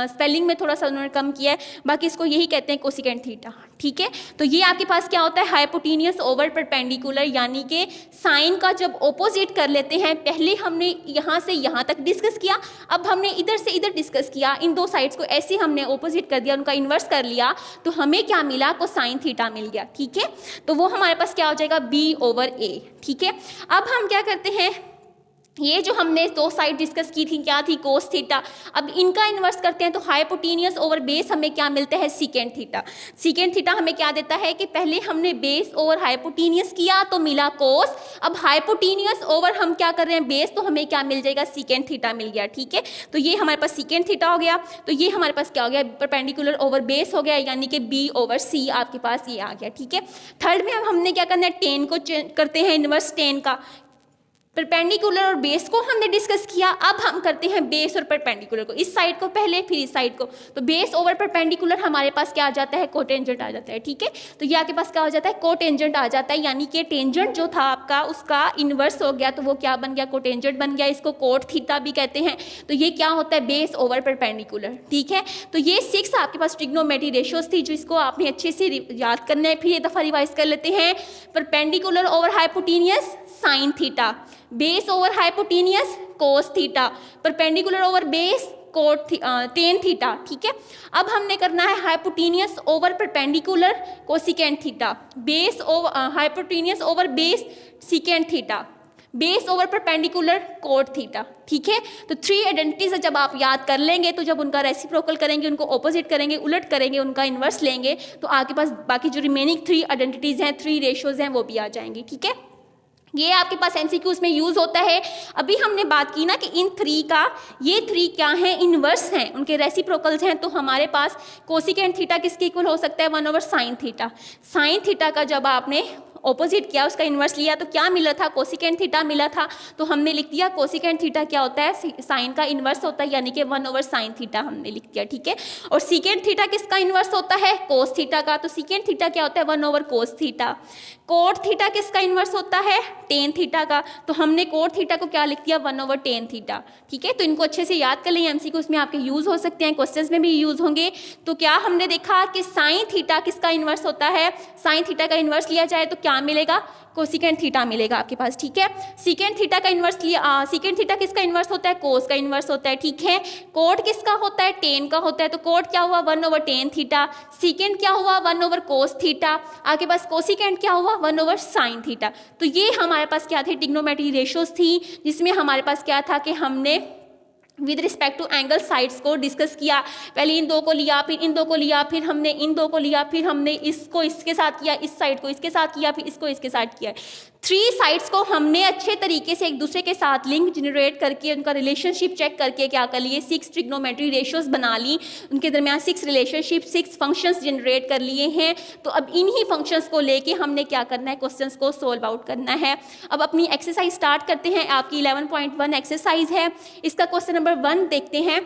स्पेलिंग में थोड़ा सा उन्होंने कम किया है, बाकी इसको यही कहते हैं कोसिकेंट थीटा, ठीक है। तो ये आपके पास क्या होता है, हाइपोटेनियस ओवर परपेंडिकुलर, यानी कि साइन का जब ऑपोजिट कर लेते हैं, पहले हमने यहाँ से यहाँ तक डिस्कस किया, अब हमने इधर से इधर डिस्कस किया, इन दो साइड्स को ऐसे हमने ऑपोजिट कर दिया, उनका इन्वर्स कर लिया, तो हमें क्या मिला, कोसाइन थीटा मिल गया, ठीक है। तो वो हमारे पास क्या हो जाएगा, बी ओवर ए, ठीक है। अब हम क्या करते हैं, ये जो हमने दो साइड डिस्कस की थी, क्या थी, कोस थीटा, अब इनका इन्वर्स करते हैं तो हाइपोटेनियस ओवर बेस हमें क्या मिलता है, सीकेंट थीटा। सीकेंट थीटा हमें क्या देता है कि पहले हमने बेस ओवर हाइपोटेनियस किया तो मिला कोस, अब हाइपोटेनियस ओवर हम क्या कर रहे हैं, बेस, तो हमें क्या मिल जाएगा, सीकेंट थीटा मिल गया, ठीक है। तो ये हमारे पास सीकेंट थीटा हो गया, तो ये हमारे पास क्या हो गया, परपेंडिकुलर ओवर बेस हो गया, यानी कि बी ओवर सी आपके पास ये आ गया, ठीक है। थर्ड में अब हमने क्या करना है, टेन को करते हैं इन्वर्स टेन का। परपेंडिकुलर और बेस को हमने डिस्कस किया, अब हम करते हैं बेस और परपेंडिकुलर को, इस साइड को पहले फिर इस साइड को। तो बेस ओवर परपेंडिकुलर हमारे पास क्या आ जाता है, कोटेंजेंट आ जाता है, ठीक है। तो ये आपके पास क्या हो जाता है, कोटेंजेंट आ जाता है, यानी कि टेंजेंट जो था आपका उसका इन्वर्स हो गया, तो वो क्या बन गया, कोटेंजेंट बन गया, इसको कोट थीटा भी कहते हैं। तो ये क्या होता है, बेस ओवर परपेंडिकुलर, ठीक है। तो ये 6 आपके पास ट्रिग्नोमेट्री रेशियोज थी, जो इसको आपने अच्छे से याद करना है। फिर ये दफा रिवाइज कर लेते हैं, perpendicular over hypotenuse sine theta, base over hypotenuse cos theta, perpendicular over base cot tan theta, ठीक है। अब हमने करना है hypotenuse over perpendicular cosecant theta, base over hypotenuse over base secant theta, base over perpendicular cot theta, ठीक है। तो थ्री आइडेंटिटीज जब आप याद कर लेंगे, तो जब उनका रेसिप्रोकल करेंगे, उनको ऑपोजिट करेंगे, उलट करेंगे, उनका इन्वर्स लेंगे, तो आपके पास बाकी जो रिमेनिंग थ्री आइडेंटिटीज हैं, थ्री रेशियोज हैं, वो भी आ जाएंगी, ठीक है। ये आपके पास एमसीक्यूज में यूज होता है। अभी हमने बात की ना कि इन थ्री का, ये थ्री क्या है, इनवर्स हैं, उनके रेसिप्रोकल्स हैं। तो हमारे पास कोसिकेंट थीटा किसके इक्वल हो सकता है, 1 over sine theta. Sine theta का जब आपने ऑपोजिट किया, उसका इन्वर्स लिया, तो क्या मिला था, कोसिकेंट थीटा मिला था। तो हमने लिख दिया कोसिकेंट थीटा क्या होता है, साइन का इन्वर्स होता है, यानी कि 1 ओवर साइन थीटा हमने लिख दिया, ठीक है। और सीकेंट थीटा किसका इन्वर्स होता है, कोस थीटा का। तो सीकेंट थीटा क्या होता है, 1 over cos theta. Cot theta किसका इन्वर्स होता है, टेन थीटा का। तो हमने कोट थीटा को क्या लिख दिया, 1 ओवर टेन थीटा, ठीक है। तो इनको अच्छे से याद कर लें, एमसीक्यूज में आपके यूज हो सकते हैं, क्वेश्चंस में भी यूज होंगे। तो क्या हमने देखा कि साइन थीटा किसका इन्वर्स होता है, साइन थीटा का इन्वर्स लिया जाए तो क्या मिलेगा, कोसिकेंट थीटा मिलेगा आपके पास, ठीक है। सीकेंट थीटा का इन्वर्स लिया, सीकेंट थीटा किसका इन्वर्स होता है, कोस का इन्वर्स होता है, ठीक है। कोट किसका होता है, टेन का होता है। तो कोट क्या हुआ, 1 ओवर टेन थीटा। सीकेंट क्या हुआ, 1 ओवर कोस थीटा। आपके पास कोसिकेंट क्या हुआ, 1 ओवर साइन थीटा। तो ये हमारे पास क्या थे, ट्रिग्नोमेट्री रेशियोज थी, जिसमें हमारे पास क्या था कि हमने with respect to angle sides को डिस्कस किया। पहले इन दो को लिया, फिर इन दो को लिया, फिर हमने इन दो को लिया, फिर हमने इसको इसके साथ किया, इस साइड को इसके साथ किया, फिर इसको इसके साथ किया। थ्री साइड्स को हमने अच्छे तरीके से एक दूसरे के साथ लिंक जनरेट करके उनका रिलेशनशिप चेक करके क्या कर लिए, 6 ट्रिग्नोमेट्री रेशियोज बना ली, उनके दरमियान 6 रिलेशनशिप, 6 फंक्शंस जनरेट कर लिए हैं। तो अब इन्हीं फंक्शंस को लेके हमने क्या करना है, क्वेश्चंस को सोल्व आउट करना है। अब अपनी एक्सरसाइज स्टार्ट करते हैं। आपकी 11.1 एक्सरसाइज है, इसका क्वेश्चन नंबर 1 देखते हैं।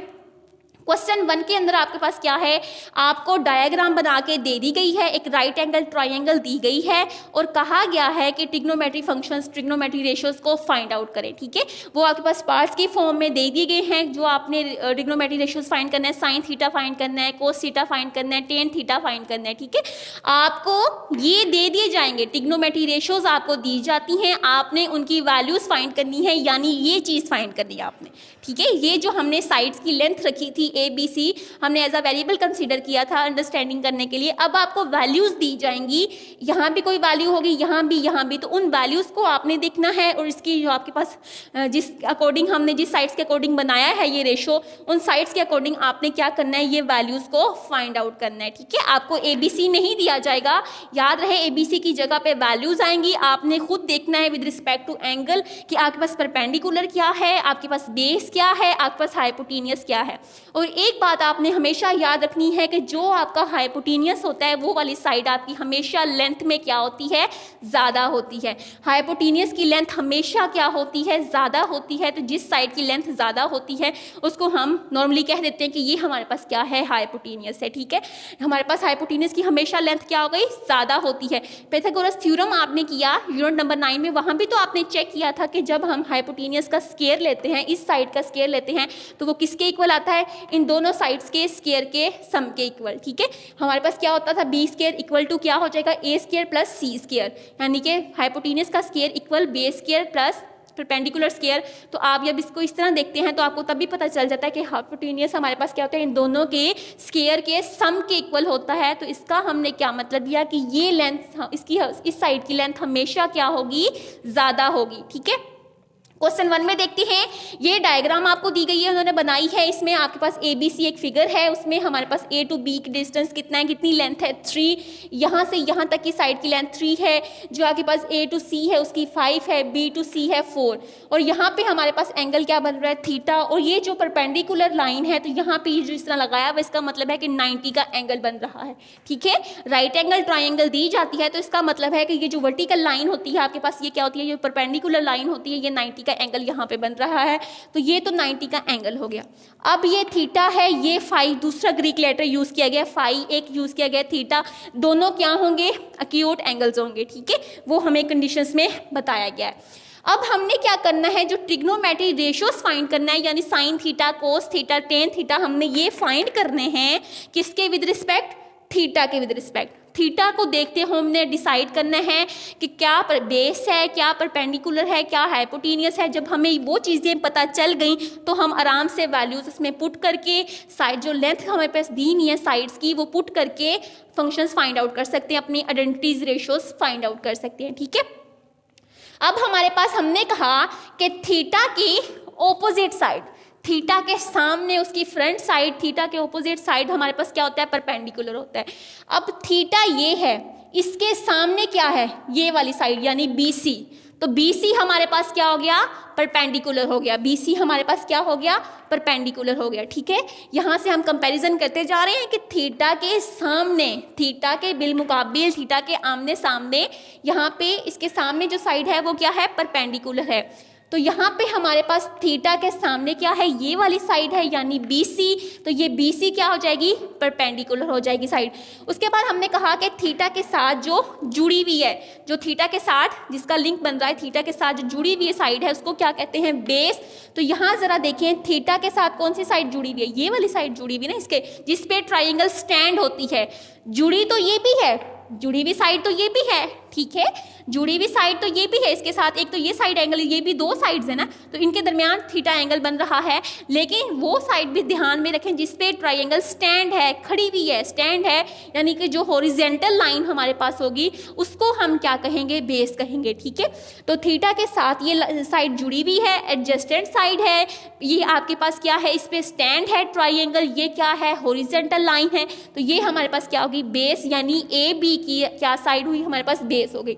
क्वेश्चन 1 के अंदर आपके पास क्या है, आपको डायग्राम बना के दे दी गई है, एक राइट एंगल ट्रायंगल दी गई है और कहा गया है कि ट्रिग्नोमेट्री फंक्शंस, ट्रिग्नोमेट्री रेशियोज को फाइंड आउट करें, ठीक है। वो आपके पास पार्ट्स की फॉर्म में दे दिए गए हैं, जो आपने ट्रिग्नोमेट्री रेशियोज फाइंड करना है, साइन थीटा फाइंड करना है, कोस थीटा फाइंड करना है, टेन थीटा फाइंड करना है, ठीक है। आपको ये दे दिए जाएंगे, ट्रिग्नोमेट्री रेशियोज आपको दी जाती हैं, आपने उनकी वैल्यूज फाइंड करनी है, यानी ये चीज़ फाइंड करनी है आपने, ठीक है। ये जो हमने साइड्स की लेंथ रखी थी ABC, हमने एज अ वेरिएबल कंसीडर किया था अंडरस्टैंडिंग करने के लिए। अब आपको वैल्यूज दी जाएंगी, यहाँ भी कोई वैल्यू होगी, यहाँ भी, तो उन वैल्यूज को आपने देखना है और इसकी जो आपके पास जिस अकॉर्डिंग हमने जिस साइड्स के अकॉर्डिंग बनाया है ये रेशो, उन साइड्स के अकॉर्डिंग आपने क्या करना है, ये वैल्यूज को फाइंड आउट करना है, ठीक है। आपको ABC नहीं दिया जाएगा, याद रहे ABC की जगह पे वैल्यूज आएंगी। आपने खुद देखना है विद रिस्पेक्ट टू एंगल कि आपके पास परपेंडिकुलर क्या है, आपके पास बेस क्या है, आपके पास हाइपोटेनियस क्या है। और एक बात आपने हमेशा याद रखनी है कि जो आपका हाइपोटेनियस होता है वो वाली साइड आपकी हमेशा लेंथ में क्या होती है, ज़्यादा होती है। हाइपोटेनियस की लेंथ हमेशा क्या होती है, ज़्यादा होती है। तो जिस साइड की लेंथ ज़्यादा होती है उसको हम नॉर्मली कह देते हैं कि ये हमारे पास क्या है, हाइपोटेनियस है, ठीक है। हमारे पास हाइपोटेनियस की हमेशा लेंथ क्या हो गई, ज़्यादा होती है। पाइथागोरस थ्योरम आपने किया यूनिट नंबर 9 में, वहाँ भी तो आपने चेक किया था कि जब हम हाइपोटेनियस का स्क्वायर लेते हैं, इस साइड का स्क्वायर लेते हैं, तो वो किसके इक्वल आता है, इन दोनों साइड्स के स्क्वायर के सम के इक्वल, ठीक है। हमारे पास क्या होता था, बी स्क्वायर इक्वल टू क्या हो जाएगा, A square plus C square, यानी कि हाइपोटेनियस का square equal B square plus perpendicular square. तो आप जब इसको इस तरह देखते हैं तो आपको तभी पता चल जाता है कि हाइपोटेनियस हमारे पास क्या होता है, इन दोनों के स्क्वायर के सम के इक्वल होता है। तो इसका हमने क्या मतलब दिया कि ये लेंथ, इसकी इस साइड की लेंथ हमेशा क्या होगी, ज़्यादा होगी, ठीक है। क्वेश्चन 1 में देखते हैं, ये डायग्राम आपको दी गई है, उन्होंने बनाई है। इसमें आपके पास ABC एक फिगर है, उसमें हमारे पास A to B की डिस्टेंस कितना है, कितनी लेंथ है, 3। यहाँ से यहाँ तक की साइड की लेंथ 3 है। जो आपके पास A to C है उसकी 5 है, B to C है 4। और यहाँ पे हमारे पास एंगल क्या बन रहा है, थीटा। और ये जो परपेंडिकुलर लाइन है, तो यहाँ पे जो इस तरह लगाया हुआ, इसका मतलब है कि 90 का एंगल बन रहा है, ठीक है। राइट एंगल ट्राइंगल दी जाती है तो इसका मतलब है कि ये जो वर्टिकल लाइन होती है आपके पास, ये क्या होती है, ये परपेंडिकुलर लाइन होती है, ये 90 का एंगल यहाँ पे बन रहा है। तो ये तो 90 का एंगल हो गया। अब ये थीटा है, ये फाई, दूसरा ग्रीक लेटर यूज किया गया, फाई एक यूज किया गया, थीटा, दोनों क्या होंगे, एक्यूट एंगल्स होंगे, ठीक है। वो हमें कंडीशंस में बताया गया है। अब हमने क्या करना है, जो ट्रिग्नोमेट्री रेशियोज फाइंड करना है, यानी sine theta, cos theta, tan theta, हमने ये फाइंड करने हैं किसके विद रिस्पेक्ट, थीटा के विद रिस्पेक्ट। थीटा को देखते हुए हमने डिसाइड करना है कि क्या बेस है, क्या परपेंडिकुलर है, क्या हाइपोटेनियस है। जब हमें वो चीज़ें पता चल गई तो हम आराम से वैल्यूज इसमें पुट करके, साइड जो लेंथ हमारे पास दी नहीं है साइड्स की, वो पुट करके फंक्शंस फाइंड आउट कर सकते हैं, अपनी आइडेंटिटीज रेशियोज फाइंड आउट कर सकते हैं, ठीक है। अब हमारे पास हमने कहा कि थीटा की ऑपोजिट साइड, थीटा के सामने उसकी फ्रंट साइड, थीटा के ऑपोजिट साइड हमारे पास क्या होता है, परपेंडिकुलर होता है। अब थीटा ये है, इसके सामने क्या है, ये वाली साइड यानी BC। तो BC हमारे पास क्या हो गया, परपेंडिकुलर हो गया। BC हमारे पास क्या हो गया, परपेंडिकुलर हो गया। ठीक है, यहाँ से हम कंपैरिजन करते जा रहे हैं कि थीटा के सामने, थीटा के बिलमुकाबिल, थीटा के आमने सामने, यहाँ पे इसके सामने जो साइड है वो क्या है, परपेंडिकुलर है। तो यहाँ पे हमारे पास थीटा के सामने क्या है, ये वाली साइड है यानी BC। तो ये BC क्या हो जाएगी, परपेंडिकुलर हो जाएगी साइड। उसके बाद हमने कहा कि थीटा के साथ जो जुड़ी हुई है, जो थीटा के साथ जिसका लिंक बन रहा है, थीटा के साथ जो जुड़ी हुई साइड है उसको क्या कहते हैं, बेस। तो यहाँ जरा देखें थीटा के साथ कौन सी साइड जुड़ी हुई है, ये वाली साइड जुड़ी हुई है ना इसके, जिसपे ट्राइंगल स्टैंड होती है। जुड़ी तो ये भी है, जुड़ी हुई साइड तो ये भी है, ठीक है, जुड़ी हुई साइड तो ये भी है इसके साथ, एक तो ये साइड एंगल, ये भी दो साइड्स है ना, तो इनके दरमियान थीटा एंगल बन रहा है। लेकिन वो साइड भी ध्यान में रखें जिसपे ट्राइंगल स्टैंड है, खड़ी हुई है, स्टैंड है, यानी कि जो हॉरिजेंटल लाइन हमारे पास होगी उसको हम क्या कहेंगे, बेस कहेंगे। ठीक है, तो थीटा के साथ ये साइड जुड़ी हुई है, एडजस्टेंट साइड है, ये आपके पास क्या है, इस पे स्टैंड है ट्राइंगल, ये क्या है, हॉरिजेंटल लाइन है। तो ये हमारे पास क्या होगी, बेस, यानी AB की क्या साइड हुई हमारे पास, बेस हो गई।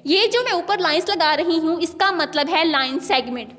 ये जो मैं ऊपर लाइंस लगा रही हूं इसका मतलब है लाइन सेगमेंट,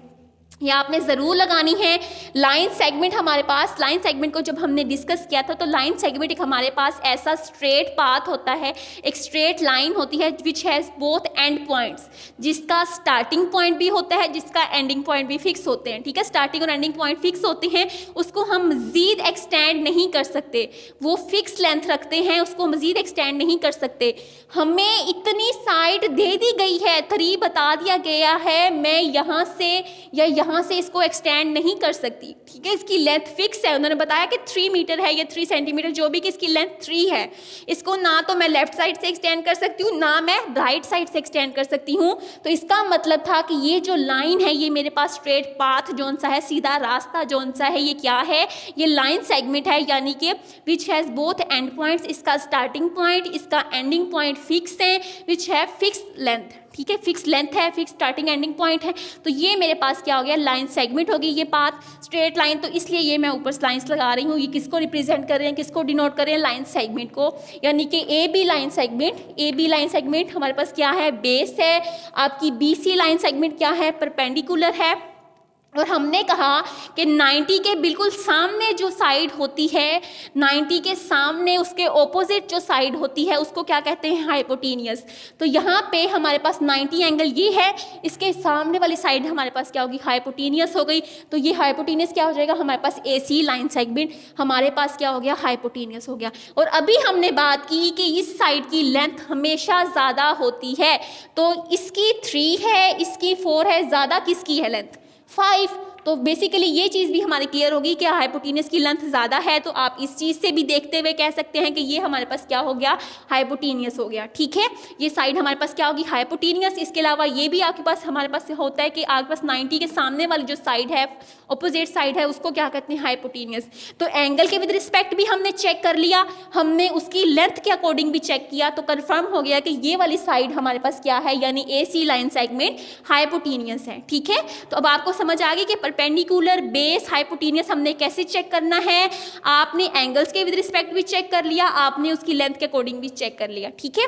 ये आपने ज़रूर लगानी है। लाइन सेगमेंट हमारे पास, लाइन सेगमेंट को जब हमने डिस्कस किया था तो लाइन सेगमेंट एक हमारे पास ऐसा स्ट्रेट पाथ होता है, एक स्ट्रेट लाइन होती है which has both and points, जिसका स्टार्टिंग पॉइंट भी होता है, जिसका एंडिंग पॉइंट भी फिक्स होते हैं। ठीक है, स्टार्टिंग और एंडिंग पॉइंट फिक्स होते हैं, उसको हम मज़ीद एक्सटेंड नहीं कर सकते, वो फिक्स लेंथ रखते हैं, उसको मज़ीद एक्सटेंड नहीं कर सकते। हमें इतनी साइड दे दी गई है, 3 बता दिया गया है, मैं यहाँ से या यहाँ से इसको एक्सटेंड नहीं कर सकती। ठीक है, इसकी लेंथ फिक्स है, उन्होंने बताया कि 3 मीटर है या 3 सेंटीमीटर, जो भी कि इसकी लेंथ 3 है। इसको ना तो मैं लेफ्ट साइड से एक्सटेंड कर सकती हूँ, ना मैं राइट साइड से एक्सटेंड कर सकती हूँ। तो इसका मतलब था कि ये जो लाइन है, ये मेरे पास स्ट्रेट पाथ जोन सा है, सीधा रास्ता जोन सा है, ये क्या है, ये लाइन सेगमेंट है, यानी कि which has both and points, इसका स्टार्टिंग पॉइंट, इसका एंडिंग पॉइंट फिक्स है, विच है फिक्स लेंथ। ठीक है, फिक्स लेंथ है, फिक्स स्टार्टिंग एंडिंग पॉइंट है। तो ये मेरे पास क्या हो गया, लाइन सेगमेंट होगी, ये पाथ स्ट्रेट लाइन। तो इसलिए ये मैं ऊपर लाइंस लगा रही हूँ, ये किसको रिप्रेजेंट कर रहे हैं, किसको डिनोट कर रहे हैं, लाइन सेगमेंट को, यानी कि AB line segment. AB line segment हमारे पास क्या है, बेस है। आपकी BC लाइन सेगमेंट क्या है, परपेंडिकुलर है। और हमने कहा कि 90 के बिल्कुल सामने जो साइड होती है, 90 के सामने उसके ऑपोजिट जो साइड होती है उसको क्या कहते हैं, हाइपोटेनियस। तो यहाँ पे हमारे पास 90 एंगल ये है, इसके सामने वाली साइड हमारे पास क्या होगी, हाइपोटेनियस हो गई। तो ये हाइपोटेनियस क्या हो जाएगा, हमारे पास AC लाइन सेगमेंट हमारे पास क्या हो गया, हाइपोटेनियस हो गया। और अभी हमने बात की कि इस साइड की लेंथ हमेशा ज़्यादा होती है, तो इसकी 3 है, इसकी 4 है, ज़्यादा किसकी है लेंथ, 5। तो बेसिकली ये चीज़ भी हमारी क्लियर होगी कि हाइपोटेनियस की लेंथ ज़्यादा है। तो आप इस चीज़ से भी देखते हुए कह सकते हैं कि ये हमारे पास क्या हो गया, हाइपोटेनियस हो गया। ठीक है, ये साइड हमारे पास क्या होगी, हाइपोटेनियस। इसके अलावा ये भी आपके पास हमारे पास होता है कि आपके पास 90 के सामने वाली जो साइड है, ऑपोजिट साइड है, उसको क्या कहते हैं, हाइपोटेनियस। तो एंगल के विद रिस्पेक्ट भी हमने चेक कर लिया, हमने उसकी लेंथ के अकॉर्डिंग भी चेक किया, तो कंफर्म हो गया कि ये वाली साइड हमारे पास क्या है, यानी AC लाइन सेगमेंट हाइपोटेनियस है। ठीक है, तो अब आपको समझ आ गई कि परपेंडिकुलर, बेस, हाइपोटेनियस हमने कैसे चेक करना है। आपने एंगल्स के विद रिस्पेक्ट भी चेक कर लिया, आपने उसकी लेंथ के अकॉर्डिंग भी चेक कर लिया। ठीक है,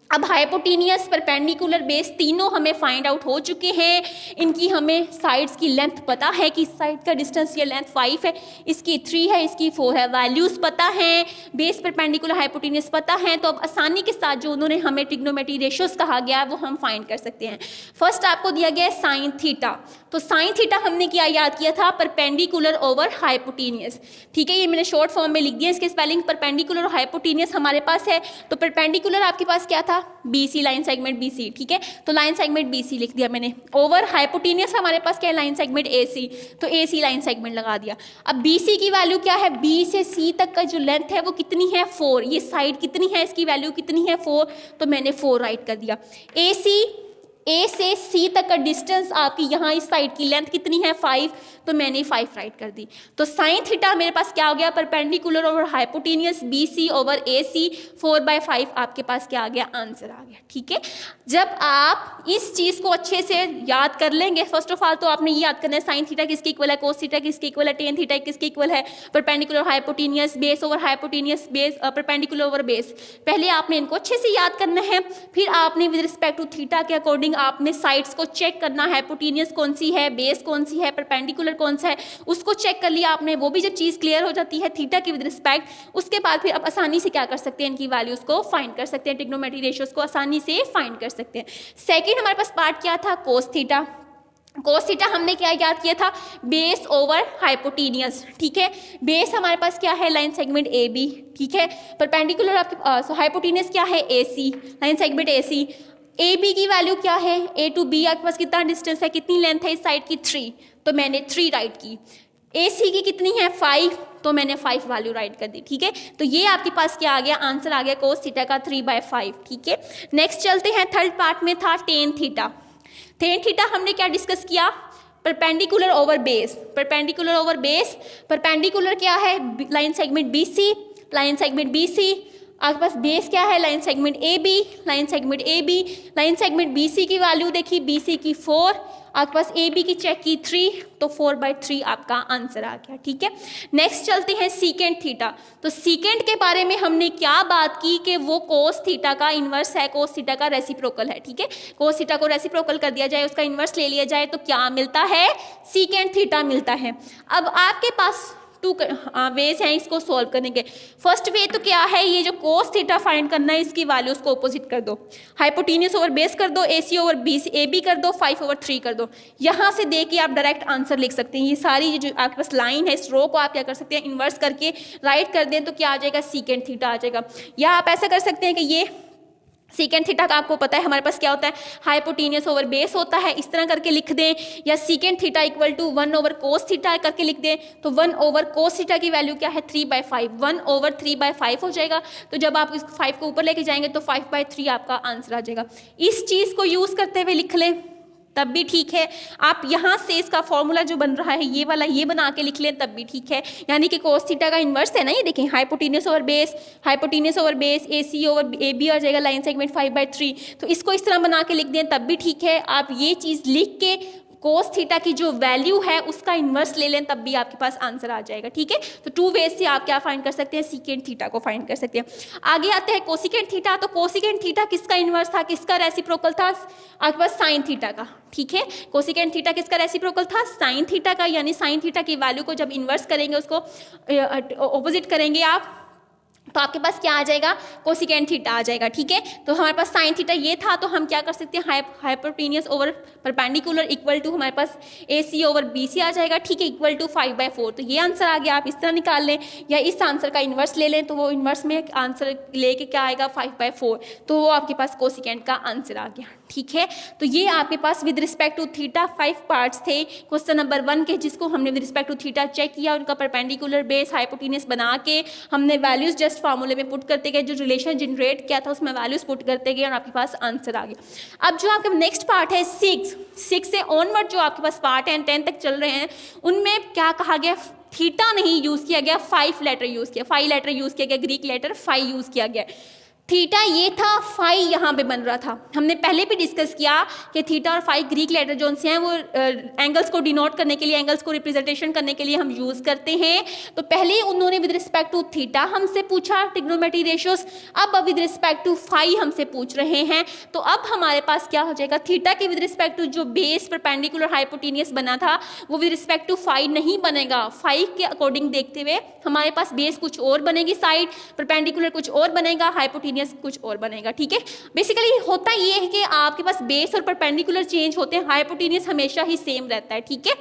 अब हाइपोटेनियस, परपेंडिकुलर, बेस तीनों हमें फाइंड आउट हो चुके हैं। इनकी हमें साइड्स की लेंथ पता है कि इस साइड का डिस्टेंस ये लेंथ 5 है, इसकी 3 है, इसकी 4 है, वैल्यूज़ पता हैं, बेस, परपेंडिकुलर, हाइपोटेनियस पता है। तो अब आसानी के साथ जो उन्होंने हमें ट्रिग्नोमेट्री रेशियोज कहा गया है वो हम फाइंड कर सकते हैं। फर्स्ट आपको दिया गया है साइन थीटा। तो साइन थीटा हमने क्या याद किया था, परपेंडिकुलर ओवर हाइपोटेनियस। ठीक है, ये मैंने शॉर्ट फॉर्म में लिख दिया, इसके स्पेलिंग परपेंडिकुलर और हाइपोटेनियस हमारे पास है। तो परपेंडिकुलर आपके पास क्या था, BC लाइन सेगमेंट BC। ठीक है, तो लाइन सेगमेंट BC लिख दिया मैंने। ओवर हाइपोटेनियस हमारे पास क्या है, लाइन सेगमेंट AC, तो AC लाइन सेगमेंट लगा दिया। अब BC की वैल्यू क्या है, B से C तक का जो लेंथ है वो कितनी है, 4। ये साइड कितनी है, इसकी वैल्यू कितनी है, 4, तो मैंने 4 राइट कर दिया। AC, A से C तक का डिस्टेंस आपकी यहाँ इस साइड की लेंथ कितनी है, 5, तो मैंने 5 राइट कर दी। तो साइन थीटा मेरे पास क्या हो गया, perpendicular over hypotenuse BC over AC, 4/5 आपके पास क्या आ गया, आंसर आ गया। ठीक है, जब आप इस चीज़ को अच्छे से याद कर लेंगे, फर्स्ट ऑफ ऑल तो आपने ये याद करना है साइन थीटा किसके इक्वल है, कोस थीटा किसके इक्वल है, टेन थीटा किसके इक्वल है, perpendicular hypotenuse, base over hypotenuse, base perpendicular over base. पहले आपने इनको अच्छे से याद करना है, फिर आपने विद रिस्पेक्ट टू थीटा के अकॉर्डिंग अकॉर्डिंग आपने साइड्स को चेक करना है, हाइपोटेन्यूज कौन सी है, बेस कौन सी है, परपेंडिकुलर कौन सा है, उसको चेक कर लिया आपने। वो भी जब चीज़ क्लियर हो जाती है थीटा की विद रिस्पेक्ट, उसके बाद फिर आप आसानी से क्या कर सकते हैं, इनकी वैल्यूज को फाइंड कर सकते हैं, ट्रिग्नोमेट्री रेशियोज को आसानी से फाइंड कर सकते हैं। सेकेंड हमारे पास पार्ट क्या था, कोस थीटा। कोस थीटा हमने क्या याद किया था, बेस ओवर हाइपोटेनियस, ठीक है। बेस हमारे पास क्या है, लाइन सेगमेंट ए बी, ठीक है। परपेंडिकुलर आपके हाइपोटेनियस क्या है, A C, line segment A C. A B की वैल्यू क्या है, ए टू बी आपके पास कितना डिस्टेंस है, कितनी लेंथ है इस साइड की, 3, तो मैंने 3 राइट की। ए सी की कितनी है, 5, तो मैंने 5 वैल्यू राइट कर दी, ठीक है। तो ये आपके पास क्या आ गया, आंसर आ गया कोस थीटा का 3/5, ठीक है। नेक्स्ट चलते हैं, थर्ड पार्ट में था टेन थीटा। टेन थीटा हमने क्या डिस्कस किया, perpendicular over base, perpendicular over base. Perpendicular क्या है, line segment B C, line segment B C. आपके पास बेस क्या है, line segment A B, line segment A B. Line segment B C की वैल्यू देखी, बी सी की 4, आपके पास ए बी की चेक की 3, तो 4/3 आपका आंसर आ गया, ठीक है। नेक्स्ट चलते हैं सीकेंट थीटा। तो सीकेंट के बारे में हमने क्या बात की कि वो कोस थीटा का इन्वर्स है, कोस थीटा का रेसिप्रोकल है, ठीक है। कोस थीटा को रेसिप्रोकल कर दिया जाए, उसका इन्वर्स ले लिया जाए, तो क्या मिलता है, सीकेंट थीटा मिलता है। अब आपके पास 2 वेज हैं इसको सॉल्व करने के। फर्स्ट वे तो क्या है, ये जो कोस थीटा फाइंड करना है, इसकी वैल्यूज को ऑपोजिट कर दो, हाइपोटेन्यूज ओवर बेस कर दो, A C over B C, A B कर दो, 5/3 कर दो। यहाँ से देख के आप डायरेक्ट आंसर लिख सकते हैं। ये सारी जो आपके पास लाइन है, इस रो को आप क्या कर सकते हैं, इन्वर्स करके राइट कर दें, तो क्या आ जाएगा, सीकेंट थीटा आ जाएगा। या आप ऐसा कर सकते हैं कि ये सीकेंट थीटा का आपको पता है हमारे पास क्या होता है, हाइपोटेनियस ओवर बेस होता है, इस तरह करके लिख दें। या secant theta equal to 1/cos theta करके लिख दें, तो 1/cos थीटा की वैल्यू क्या है, 3/5, 1/3/5 हो जाएगा। तो जब आप इस 5 को ऊपर लेके जाएंगे तो 5/3 आपका आंसर आ जाएगा। इस चीज़ को यूज़ करते हुए लिख लें तब भी ठीक है। आप यहाँ से इसका फॉर्मूला जो बन रहा है ये वाला, ये बना के लिख लें तब भी ठीक है। यानी कि कोस थीटा का इन्वर्स है ना, ये देखें, hypotenuse over base, hypotenuse over base, A C over A B आ जाएगा, लाइन सेगमेंट 5/3। तो इसको इस तरह बना के लिख दें तब भी ठीक है। आप ये चीज़ लिख के कोस थीटा की जो वैल्यू है उसका इन्वर्स ले लें तब भी आपके पास आंसर आ जाएगा, ठीक है। तो 2 वेज से आप क्या फाइंड कर सकते हैं, सीकेंट थीटा को फाइंड कर सकते हैं। आगे आते हैं कोसिकेंट थीटा। तो कोसिकेंट थीटा किसका इन्वर्स था, किसका रेसिप्रोकल था, आपके पास साइन थीटा का, ठीक है। कोसिकेंट थीटा किसका रेसिप्रोकल था, साइन थीटा का। यानी साइन थीटा की वैल्यू को जब इन्वर्स करेंगे, उसको ऑपोजिट करेंगे आप, तो आपके पास क्या आ जाएगा, कोसिकेंट थीटा आ जाएगा, ठीक है। तो हमारे पास साइन थीटा ये था, तो हम क्या कर सकते हैं, hypotenuse over perpendicular equal to हमारे पास ए सी ओवर बी सी आ जाएगा, ठीक है, इक्वल टू 5/4। तो ये आंसर आ गया। आप इस तरह निकाल लें या इस आंसर का इन्वर्स ले लें, तो वो इन्वर्स में आंसर लेके क्या आएगा, 5/4, तो वो आपके पास कोसिकेंट का आंसर आ गया, ठीक है। तो ये आपके पास with respect to theta 5 parts थे क्वेश्चन नंबर 1 के, जिसको हमने with respect to theta check किया, उनका परपेंडिकुलर बेस हाइपोटेनियस बना के हमने वैल्यूज जस्ट फार्मूले में पुट करते गए, जो रिलेशन जनरेट किया था उसमें वैल्यूज पुट करते गए और आपके पास आंसर आ गया। अब जो आपका नेक्स्ट पार्ट है 6 से ऑनवर्ड जो आपके पास पार्ट है 10 तक चल रहे हैं, उनमें क्या कहा गया, थीटा नहीं यूज किया गया, 5 लेटर यूज किया, 5 लेटर यूज किया गया, ग्रीक लेटर 5 यूज किया गया। थीटा ये था, फाई यहाँ पे बन रहा था। हमने पहले भी डिस्कस किया कि थीटा और फाई ग्रीक लेटर जो से हैं वो एंगल्स को डिनोट करने के लिए, एंगल्स को रिप्रेजेंटेशन करने के लिए हम यूज़ करते हैं। तो पहले उन्होंने विद रिस्पेक्ट टू थीटा हमसे पूछा ट्रिग्नोमेट्री रेशियोज, अब विद रिस्पेक्ट टू फाई हमसे पूछ रहे हैं। तो अब हमारे पास क्या हो जाएगा, थीटा के विद रिस्पेक्ट टू जो बेस परपेंडिकुलर हाइपोटेनियस बना था वो विद रिस्पेक्ट टू फाई नहीं बनेगा। फाई के अकॉर्डिंग देखते हुए हमारे पास बेस कुछ और बनेगी साइड, परपेंडिकुलर कुछ और बनेगा, हाइपोटेनियस कुछ और बनेगा, ठीक है। बेसिकली होता ये है कि आपके पास बेस और परपेंडिकुलर चेंज होते हैं, हाइपोटेनियस हमेशा ही सेम रहता है, ठीक है।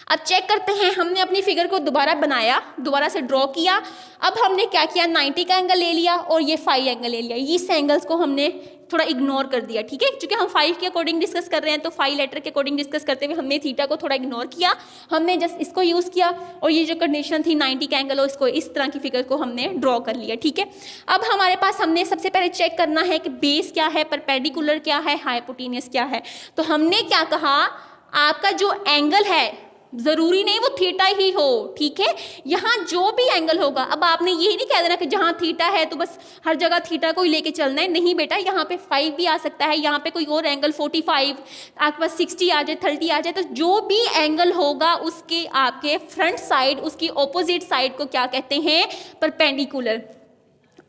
अब चेक करते हैं, हमने अपनी फिगर को दोबारा बनाया, दोबारा से ड्रॉ किया। अब हमने क्या किया, 90 का एंगल ले लिया और ये 5 एंगल ले लिया। इस एंगल्स को हमने थोड़ा इग्नोर कर दिया, ठीक है, क्योंकि हम 5 के अकॉर्डिंग डिस्कस कर रहे हैं, तो 5 लेटर के अकॉर्डिंग डिस्कस करते हुए हमने थीटा को थोड़ा इग्नोर किया, हमने जस्ट इसको यूज़ किया और ये जो कंडीशन थी 90 का एंगल हो, इसको इस तरह की फिगर को हमने ड्रॉ कर लिया, ठीक है। अब हमारे पास हमने सबसे पहले चेक करना है कि बेस क्या है, परपेंडिकुलर क्या है, हाइपोटेनियस क्या है। तो हमने क्या कहा, आपका जो एंगल है जरूरी नहीं वो थीटा ही हो, ठीक है, यहाँ जो भी एंगल होगा। अब आपने ये नहीं कह देना कि जहाँ थीटा है तो बस हर जगह थीटा को ही लेके चलना है, नहीं बेटा, यहाँ पे 5 भी आ सकता है, यहाँ पे कोई और एंगल 45, आपके पास 60 आ जाए, 30 आ जाए, तो जो भी एंगल होगा उसके आपके फ्रंट साइड, उसकी ऑपोजिट साइड को क्या कहते हैं, परपेंडिकुलर।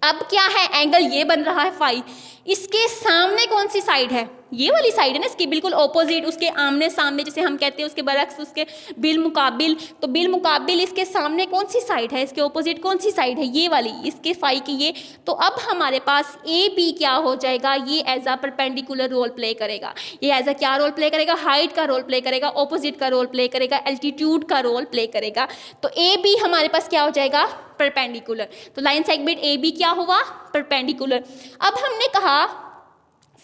अब क्या है, एंगल ये बन रहा है 5, इसके सामने कौन सी साइड है, ये वाली साइड है ना, इसके बिल्कुल ऑपोजिट, उसके आमने सामने जिसे हम कहते हैं, उसके बरक्स, उसके बिल मुकाबिल। तो बिल मुकाबिल इसके सामने कौन सी साइड है, इसके ऑपोजिट कौन सी साइड है, ये वाली, इसके फाई की ये। तो अब हमारे पास ए बी क्या हो जाएगा, ये as a perpendicular role play करेगा। ये एज अ क्या रोल प्ले करेगा, हाइट का रोल प्ले करेगा, ऑपोजिट का रोल प्ले करेगा, एल्टीट्यूड का रोल प्ले करेगा। तो ए बी हमारे पास क्या हो जाएगा, परपेंडिकुलर। तो लाइन सेगमेंट ए बी क्या हुआ, परपेंडिकुलर। अब हमने कहा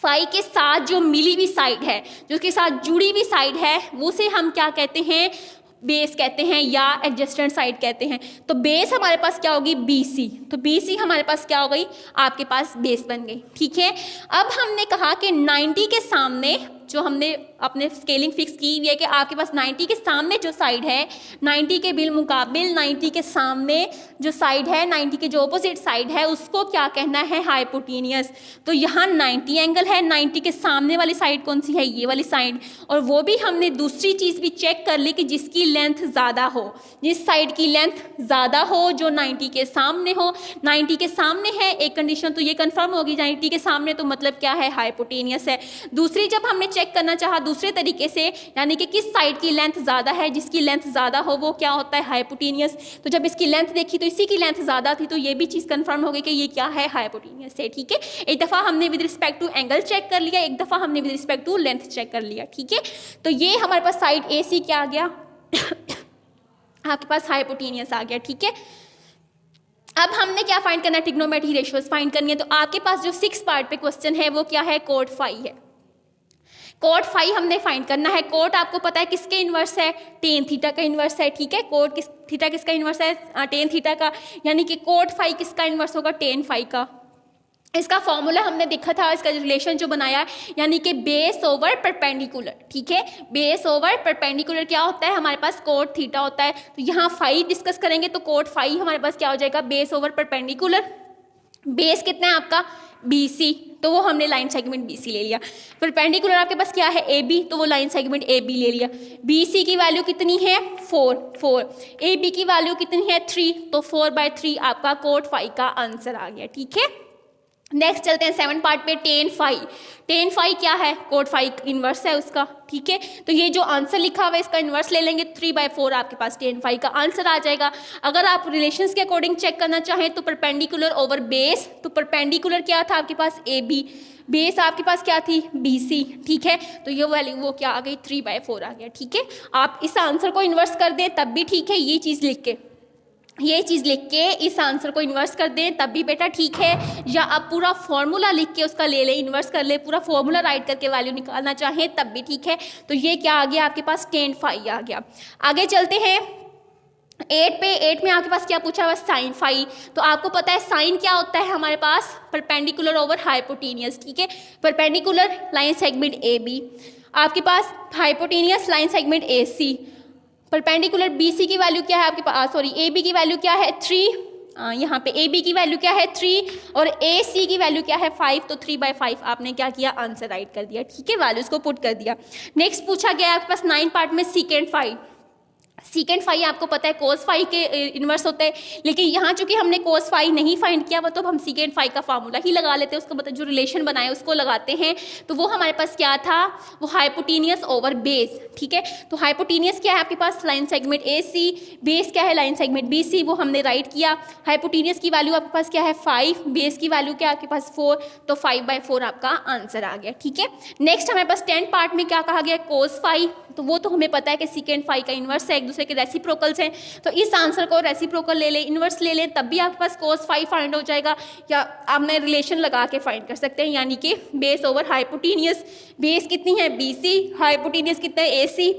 फाई के साथ जो मिली हुई साइड है, जो उसके साथ जुड़ी हुई साइड है, वो से हम क्या कहते हैं, बेस कहते हैं या एडजेस्टेंट साइड कहते हैं। तो बेस हमारे पास क्या होगी, BC। तो BC हमारे पास क्या हो गई, आपके पास बेस बन गई, ठीक है। अब हमने कहा कि 90 के सामने जो हमने अपने स्केलिंग फिक्स की हुई है कि आपके पास 90 के सामने जो साइड है, 90 के बिल मुकाबिल 90 के सामने जो साइड है, 90 के जो ऑपोजिट साइड है, उसको क्या कहना है, हाइपोटेनियस। तो यहाँ 90 एंगल है, 90 के सामने वाली साइड कौन सी है, ये वाली साइड। और वो भी हमने दूसरी चीज़ भी चेक कर ली कि जिसकी लेंथ ज़्यादा हो, जिस साइड की लेंथ ज़्यादा हो, जो 90 के सामने हो। 90 के सामने है, एक कंडीशन तो ये कंफर्म होगी, 90 के सामने तो मतलब क्या है, हाइपोटेनियस है। दूसरी जब हमने चेक करना चाहा दूसरे तरीके से, यानी कि किस साइड की लेंथ ज़्यादा है, जिसकी लेंथ ज़्यादा हो वो क्या होता है, हाइपोटेनियस। तो जब इसकी लेंथ देखी तो इसी की लेंथ ज़्यादा थी, तो ये भी चीज़ कंफर्म हो गई कि ये क्या है, हाइपोटेनियस है, ठीक है। एक दफ़ा हमने with respect to angle check कर लिया, एक दफ़ा हमने with respect to length check कर लिया, ठीक है। तो ये हमारे पास साइड AC क्या आ गया आपके पास हाइपोटेनियस आ गया, ठीक है। अब हमने क्या फाइंड करना है, ट्रिग्नोमेट्रिक रेशियोज फाइंड करनी है। तो आपके पास जो 6 पार्ट पे क्वेश्चन है वो क्या है, कोट फाई है। कोट फाई हमने फाइंड करना है। कोट आपको पता है किसके इन्वर्स है, टेन थीटा का इन्वर्स है, ठीक है। कोट थीटा किसका इन्वर्स है, टेन थीटा का, यानी कि कोट फाई किसका इन्वर्स होगा, टेन फाई का। इसका फॉर्मूला हमने देखा था, इसका रिलेशन जो बनाया, यानी कि बेस ओवर परपेंडिकुलर, ठीक है। बेस ओवर परपेंडिकुलर क्या होता है, हमारे पास कोट थीटा होता है। तो यहाँ फाई डिस्कस करेंगे तो कोट फाई हमारे पास क्या हो जाएगा, बेस ओवर परपेंडिकुलर। बेस कितना है आपका, BC, तो वो हमने लाइन सेगमेंट BC ले लिया। परपेंडिकुलर आपके पास क्या है, AB, तो वो लाइन सेगमेंट AB ले लिया। BC की वैल्यू कितनी है, 4। AB की वैल्यू कितनी है, 3, तो 4/3 आपका कोट फाई का आंसर आ गया, ठीक है। नेक्स्ट चलते हैं 7 पार्ट पे, टेन फाई। टेन फाई क्या है, कोट फाई इन्वर्स है उसका, ठीक है। तो ये जो आंसर लिखा हुआ है इसका इन्वर्स ले लेंगे, 3/4 आपके पास टेन फाई का आंसर आ जाएगा। अगर आप रिलेशंस के अकॉर्डिंग चेक करना चाहें तो परपेंडिकुलर ओवर बेस, तो परपेंडिकुलर क्या था आपके पास, AB, बेस आपके पास क्या थी, BC, ठीक है। तो ये वैल्यू वो क्या आ गई, 3/4 आ गया, ठीक है। आप इस आंसर को इन्वर्स कर दें तब भी ठीक है, ये चीज़ लिख के इस आंसर को इन्वर्स कर दें तब भी बेटा ठीक है, या आप पूरा फॉर्मूला लिख के उसका ले लें, इन्वर्स कर ले, पूरा फॉर्मूला राइट करके वैल्यू निकालना चाहें तब भी ठीक है। तो ये क्या आ गया आपके पास, टेन फाई आ गया। आगे चलते हैं 8 में आपके पास क्या पूछा हुआ, साइन फाई। तो आपको पता है साइन क्या होता है हमारे पास, परपेंडिकुलर ओवर हाइपोटेनियस, ठीक है। परपेंडिकुलर लाइन सेगमेंट AB, आपके पास hypotenuse line segment AC। Perpendicular BC की वैल्यू क्या है आपके पास, सॉरी AB की वैल्यू क्या है, 3। यहाँ पे AB की वैल्यू क्या है, 3, और AC की वैल्यू क्या है, 5। तो 3/5 आपने क्या किया, आंसर राइट कर दिया, ठीक है, वैल्यूज को पुट कर दिया। नेक्स्ट पूछा गया आपके पास 9 पार्ट में सीकेंट फाई। सीकेंट फाई आपको पता है कोस फाई के इन्वर्स होते हैं, लेकिन यहाँ चूंकि हमने कोस फाई नहीं फाइंड किया, मतलब हम सीकेंट फाई का फार्मूला ही लगा लेते हैं, उसका मतलब जो रिलेशन बनाए उसको लगाते हैं। तो वो हमारे पास क्या था, वो हाइपोटेनियस ओवर बेस, ठीक है। तो हाइपोटेनियस क्या है आपके पास, लाइन सेगमेंट AC, बेस क्या है, लाइन सेगमेंट BC, वो हमने राइट किया। हाइपोटेनियस की वैल्यू आपके पास क्या है, 5, बेस की वैल्यू क्या है आपके पास 4, तो 5/4 आपका आंसर आ गया, ठीक है। नेक्स्ट हमारे पास 10 पार्ट में क्या कहा गया, कोस फाई। तो वो तो हमें पता है कि सीकेंट फाई का इन्वर्स है, एक दूसरे के रेसिप्रोकल्स हैं। तो इस आंसर को रेसिप्रोकल ले लें, इन्वर्स ले लें, तब भी आपके पास कोस फाई फाइंड हो जाएगा, या आपने रिलेशन लगा के फाइंड कर सकते हैं, यानी कि बेस ओवर हाइपोटेनियस। बेस कितनी है, BC, हाइपोटेनियस कितना है, AC।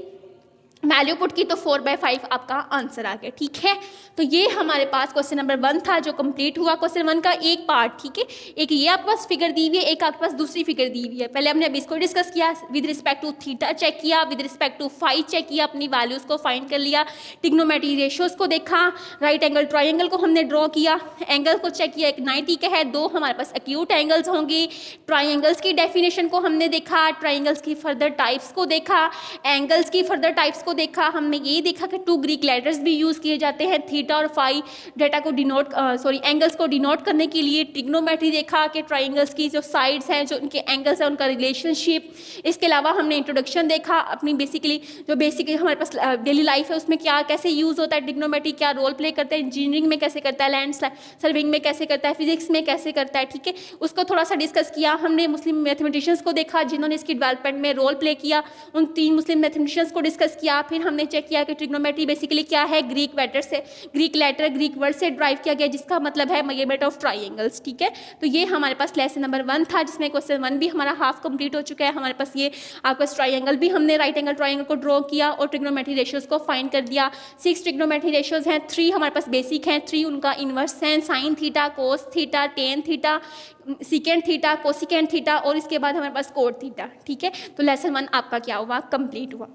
वैल्यू पुट की तो 4/5 आपका आंसर आ गया, ठीक है। तो ये हमारे पास क्वेश्चन नंबर 1 था जो कंप्लीट हुआ। क्वेश्चन 1 का एक पार्ट, ठीक है, एक ये आपके पास फिगर दी हुई है, एक आपके पास दूसरी फिगर दी हुई है। पहले हमने अभी इसको डिस्कस किया, with respect to theta check किया, with respect to phi check किया, अपनी वैल्यूज को फाइंड कर लिया, ट्रिग्नोमेट्रिक रेशियोज को देखा, राइट एंगल ट्राइंगल को हमने ड्रॉ किया, एंगल को चेक किया, एक 90 का है, 2 हमारे पास एक्यूट एंगल्स होंगे, ट्राइंगल्स की डेफिनेशन को हमने देखा, ट्राइंगल्स की फर्दर टाइप्स को देखा, एंगल्स की फर्दर टाइप्स को को देखा, हमने ये देखा कि 2 ग्रीक लेटर्स भी यूज़ किए जाते हैं, थीटा और फाई डेटा को एंगल्स को डिनोट करने के लिए। ट्रिग्नोमेट्री देखा कि ट्राइंगल्स की जो साइड्स हैं, जो उनके एंगल्स हैं, उनका रिलेशनशिप। इसके अलावा हमने इंट्रोडक्शन देखा, अपनी बेसिकली हमारे पास डेली लाइफ है उसमें क्या कैसे यूज़ होता है ट्रिग्नोमेट्री, क्या रोल प्ले करता है, इंजीनियरिंग में कैसे करता है, लैंड सर्विंग में कैसे करता है, फिजिक्स में कैसे करता है, ठीक है, उसको थोड़ा सा डिस्कस किया। हमने मुस्लिम मैथमेटिशियंस को देखा जिन्होंने इसकी डेवलपमेंट में रोल प्ले किया, उन 3 मुस्लिम मैथमेटिशियंस को डिस्कस किया। फिर हमने चेक किया कि ट्रिग्नोमेट्री बेसिकली क्या है, ग्रीक वर्ड से ड्राइव किया गया, जिसका मतलब है मेजरमेंट ऑफ ट्राइंगल्स, ठीक है। तो ये हमारे पास लेसन नंबर 1 था, जिसमें क्वेश्चन 1 भी हमारा हाफ कंप्लीट हो चुका है। हमारे पास ये आपका ट्राइंगल भी हमने राइट एंगल ट्राइंगल को ड्रॉ किया और ट्रिग्नोमेट्री रेशियोज को फाइंड कर दिया। 6 ट्रिग्नोमेट्री रेशियोज हैं, 3 हमारे पास बेसिक हैं, 3 उनका इनवर्स हैं, sine theta, cos theta, tan theta, secant theta, cosecant theta और इसके बाद हमारे पास कोट थीटा, ठीक है। तो लेसन 1 आपका क्या हुआ, कंप्लीट हुआ।